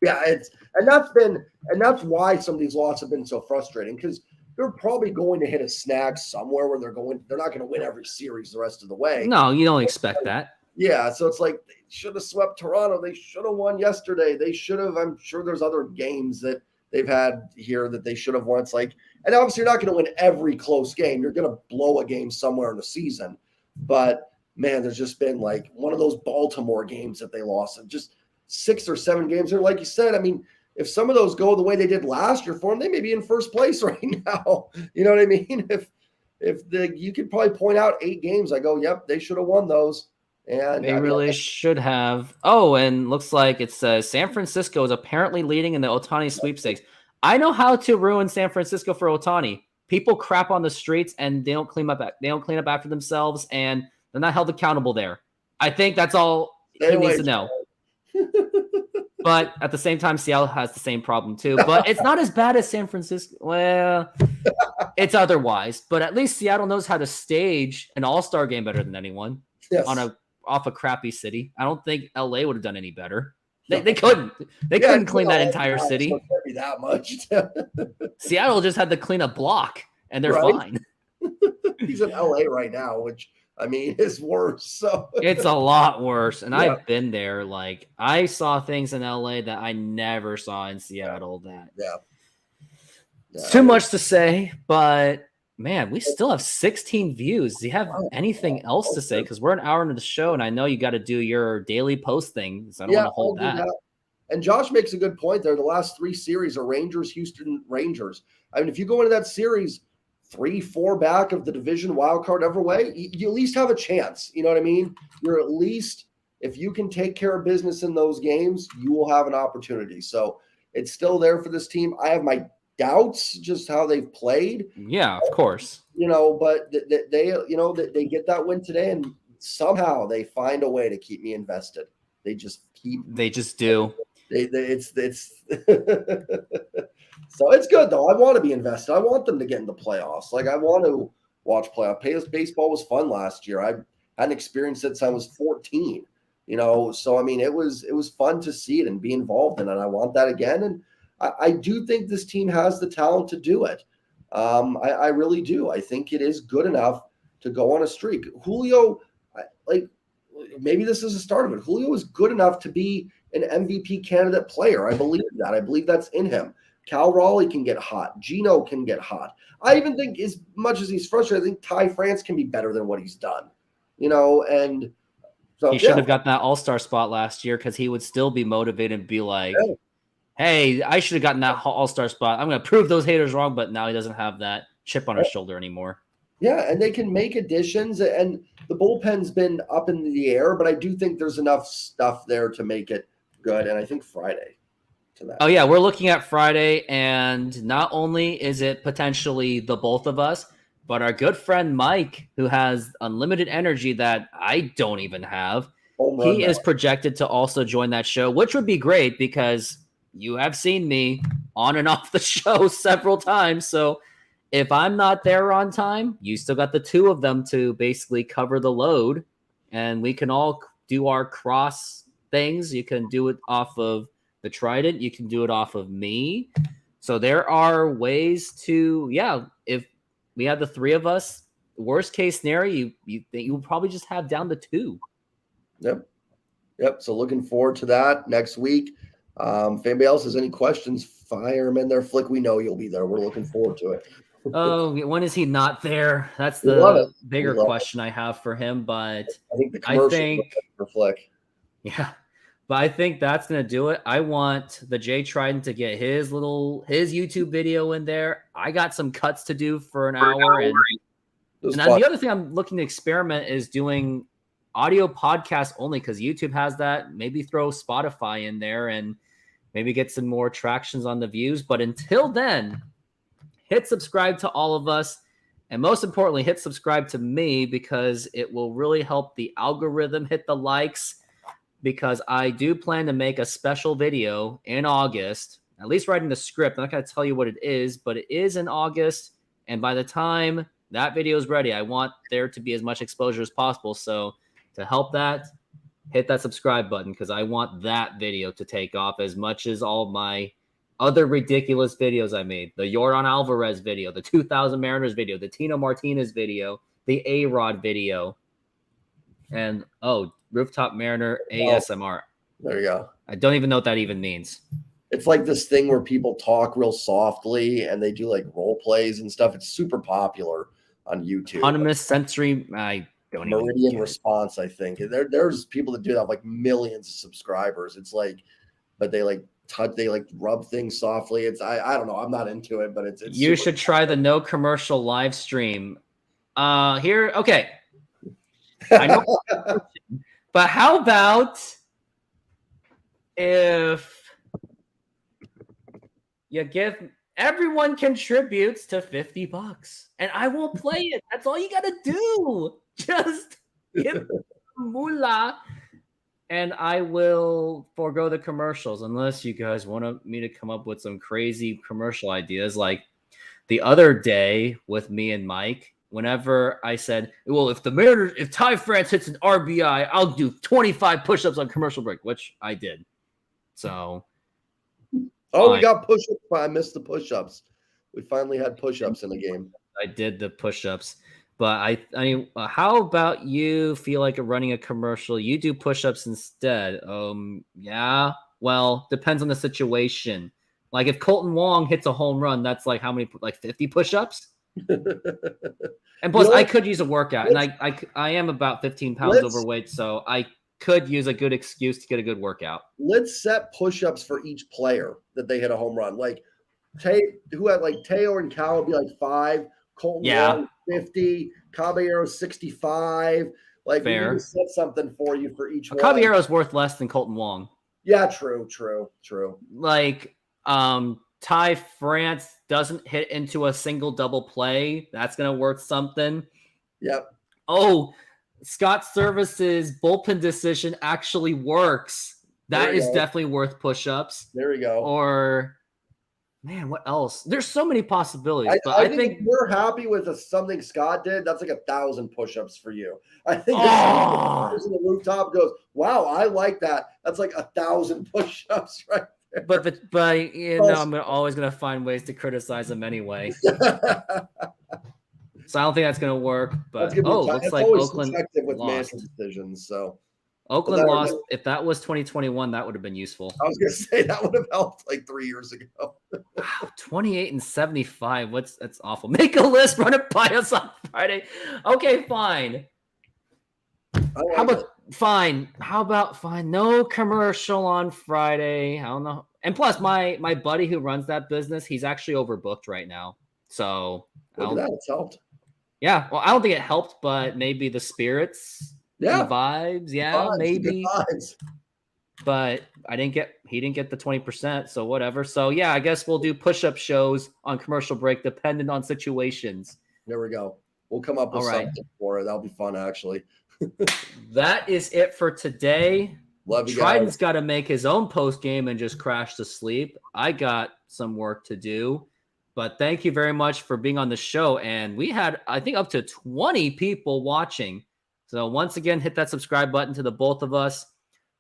Yeah, that's why some of these losses have been so frustrating, because they're probably going to hit a snag somewhere where they're not going to win every series the rest of the way. No, you don't expect that. Yeah, so it's like they should have swept Toronto. They should have won yesterday. They should have. I'm sure there's other games that they've had here that they should have won. It's like, and obviously you're not going to win every close game. You're going to blow a game somewhere in the season. But man, there's just been like one of those Baltimore games that they lost, and just 6 or 7 games. And like you said, I mean, if some of those go the way they did last year for them, they may be in first place right now. You know what I mean? You could probably point out 8 games. I go, yep, they should have won those. And they really should have. Oh, and looks like it says San Francisco is apparently leading in the Ohtani sweepstakes. I know how to ruin San Francisco for Ohtani. People crap on the streets and they don't clean up. They don't clean up after themselves, and they're not held accountable there. I think that's all he needs to know. But at the same time, Seattle has the same problem too. But it's not as bad as San Francisco. Well, it's otherwise. But at least Seattle knows how to stage an all-star game better than anyone Yes. off a crappy city. I don't think LA would have done any better. They couldn't. They couldn't clean that entire city. It can't be that much. Seattle just had to clean a block, and they're Right. fine. He's in LA right now, which I mean is worse. So It's a lot worse. And Yeah. I've been there. Like, I saw things in LA that I never saw in Seattle. That yeah. it's too much to say, but man, we still have 16 views. Do you have anything else to say? Because we're an hour into the show, and I know you got to do your daily post thing, so I don't want to hold I'll do that. And Josh makes a good point there. The last 3 series are Rangers, Houston Rangers. I mean, if you go into that series 3-4 back of the division wild card every way, you at least have a chance. You know what I mean? You're at least, if you can take care of business in those games, you will have an opportunity. So it's still there for this team. I have my doubts just how they've played. Yeah, of course. You know, but they get that win today, and somehow they find a way to keep me invested. They just do. It's so it's good though. I want to be invested. I want them to get into playoffs. Like I want to watch playoff. Baseball was fun last year. I hadn't experienced it since I was 14. You know, so I mean, it was fun to see it and be involved in it. I want that again, and I do think this team has the talent to do it. I really do. I think it is good enough to go on a streak. Julio, maybe this is the start of it. Julio is good enough to be an MVP candidate player. I believe that. I believe that's in him. Cal Raleigh can get hot. Gino can get hot. I even think as much as he's frustrated, I think Ty France can be better than what he's done. You know, and so He should have gotten that all-star spot last year because he would still be motivated and be like, hey, I should have gotten that all-star spot. I'm going to prove those haters wrong, but now he doesn't have that chip on his shoulder anymore. Yeah, and they can make additions, and the bullpen's been up in the air, but I do think there's enough stuff there to make it good, and I think Friday to that. Oh, yeah, we're looking at Friday, and not only is it potentially the both of us, but our good friend Mike, who has unlimited energy that I don't even have, he is projected to also join that show, which would be great because you have seen me on and off the show several times, so if I'm not there on time, you still got the two of them to basically cover the load, and we can all do our cross things. You can do it off of the Trident. You can do it off of me. So there are ways to, if we had the three of us, worst case scenario, you will probably just have down to 2. Yep. So looking forward to that next week. If anybody else has any questions, fire them in there. Flick, we know you'll be there. We're looking forward to it. Oh, when is he not there? That's the bigger question I have for him. But I think the commercial for Flick. Yeah, but I think that's gonna do it. I want the Jay Trident to get his YouTube video in there. I got some cuts to do for an hour, and the other thing I'm looking to experiment is doing audio podcast only because YouTube has that. Maybe throw Spotify in there and maybe get some more tractions on the views. But until then, hit subscribe to all of us. And most importantly, hit subscribe to me because it will really help the algorithm. Hit the likes because I do plan to make a special video in August, at least writing the script. I'm not going to tell you what it is, but it is in August. And by the time that video is ready, I want there to be as much exposure as possible. So to help that, hit that subscribe button because I want that video to take off as much as all my other ridiculous videos I made. The Yordan Alvarez video, the 2000 Mariners video, the Tino Martinez video, the A-Rod video, and Rooftop Mariner ASMR. There you go. I don't even know what that even means. It's like this thing where people talk real softly and they do like role plays and stuff. It's super popular on YouTube. Autonomous sensory, I don't even Meridian response, I think. There's people that do that have like millions of subscribers. It's like, but they like touch, they like rub things softly. It's I don't know. I'm not into it, but it's you should try the no commercial live stream. Here, okay. I know, but how about if you give everyone contributes to $50 and I will play it. That's all you gotta do. Just give moolah and I will forego the commercials unless you guys want me to come up with some crazy commercial ideas. Like the other day with me and Mike, whenever I said, well, if Ty France hits an RBI, I'll do 25 push-ups on commercial break, which I did. So. Oh, we got push-ups. I missed the push-ups. We finally had push-ups in the game. I did the push-ups. But how about you feel like running a commercial? You do push-ups instead. Yeah. Well, depends on the situation. Like if Colton Wong hits a home run, that's like how many? Like 50 push-ups. And plus, I could use a workout, and I am about 15 pounds overweight, so I could use a good excuse to get a good workout. Let's set push-ups for each player that they hit a home run. Like Teo and Cal would be like 5. Colton Wong 50, Caballero 65. Like we need to set something for you for each one. Caballero's worth less than Colton Wong. Yeah, true. Like Ty France doesn't hit into a single double play. That's gonna worth something. Yep. Oh, Scott Service's bullpen decision actually works. That is definitely worth push-ups. There we go. Or man, what else? There's so many possibilities. I think if we're happy with something Scott did, that's like 1,000 push-ups for you. I think this person in the rooftop goes, wow, I like that. That's like 1,000 push-ups right there. But you know, I'm always gonna find ways to criticize him anyway. So I don't think that's gonna work. But looks like Oakland with lost decisions. So Oakland lost. If that was 2021, that would have been useful. I was gonna say that would have helped like 3 years ago. Wow, 28-75. That's awful. Make a list, run it by us on Friday. Okay, fine. How about fine? No commercial on Friday. I don't know. And plus, my buddy who runs that business, he's actually overbooked right now. So it's helped. Yeah, well, I don't think it helped, but maybe the spirits, the vibes, maybe. Vibes. But he didn't get the 20%, so whatever. So yeah, I guess we'll do push-up shows on commercial break, dependent on situations. There we go. We'll come up with something for it. That'll be fun, actually. That is it for today. Love you Trident's got to make his own post game and just crash to sleep. I got some work to do. But thank you very much for being on the show. And we had, I think, up to 20 people watching. So once again, hit that subscribe button to the both of us.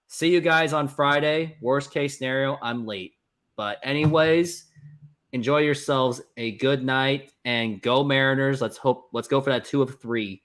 See you guys on Friday. Worst case scenario, I'm late. But anyways, enjoy yourselves a good night and go Mariners. Let's go for that 2 of 3.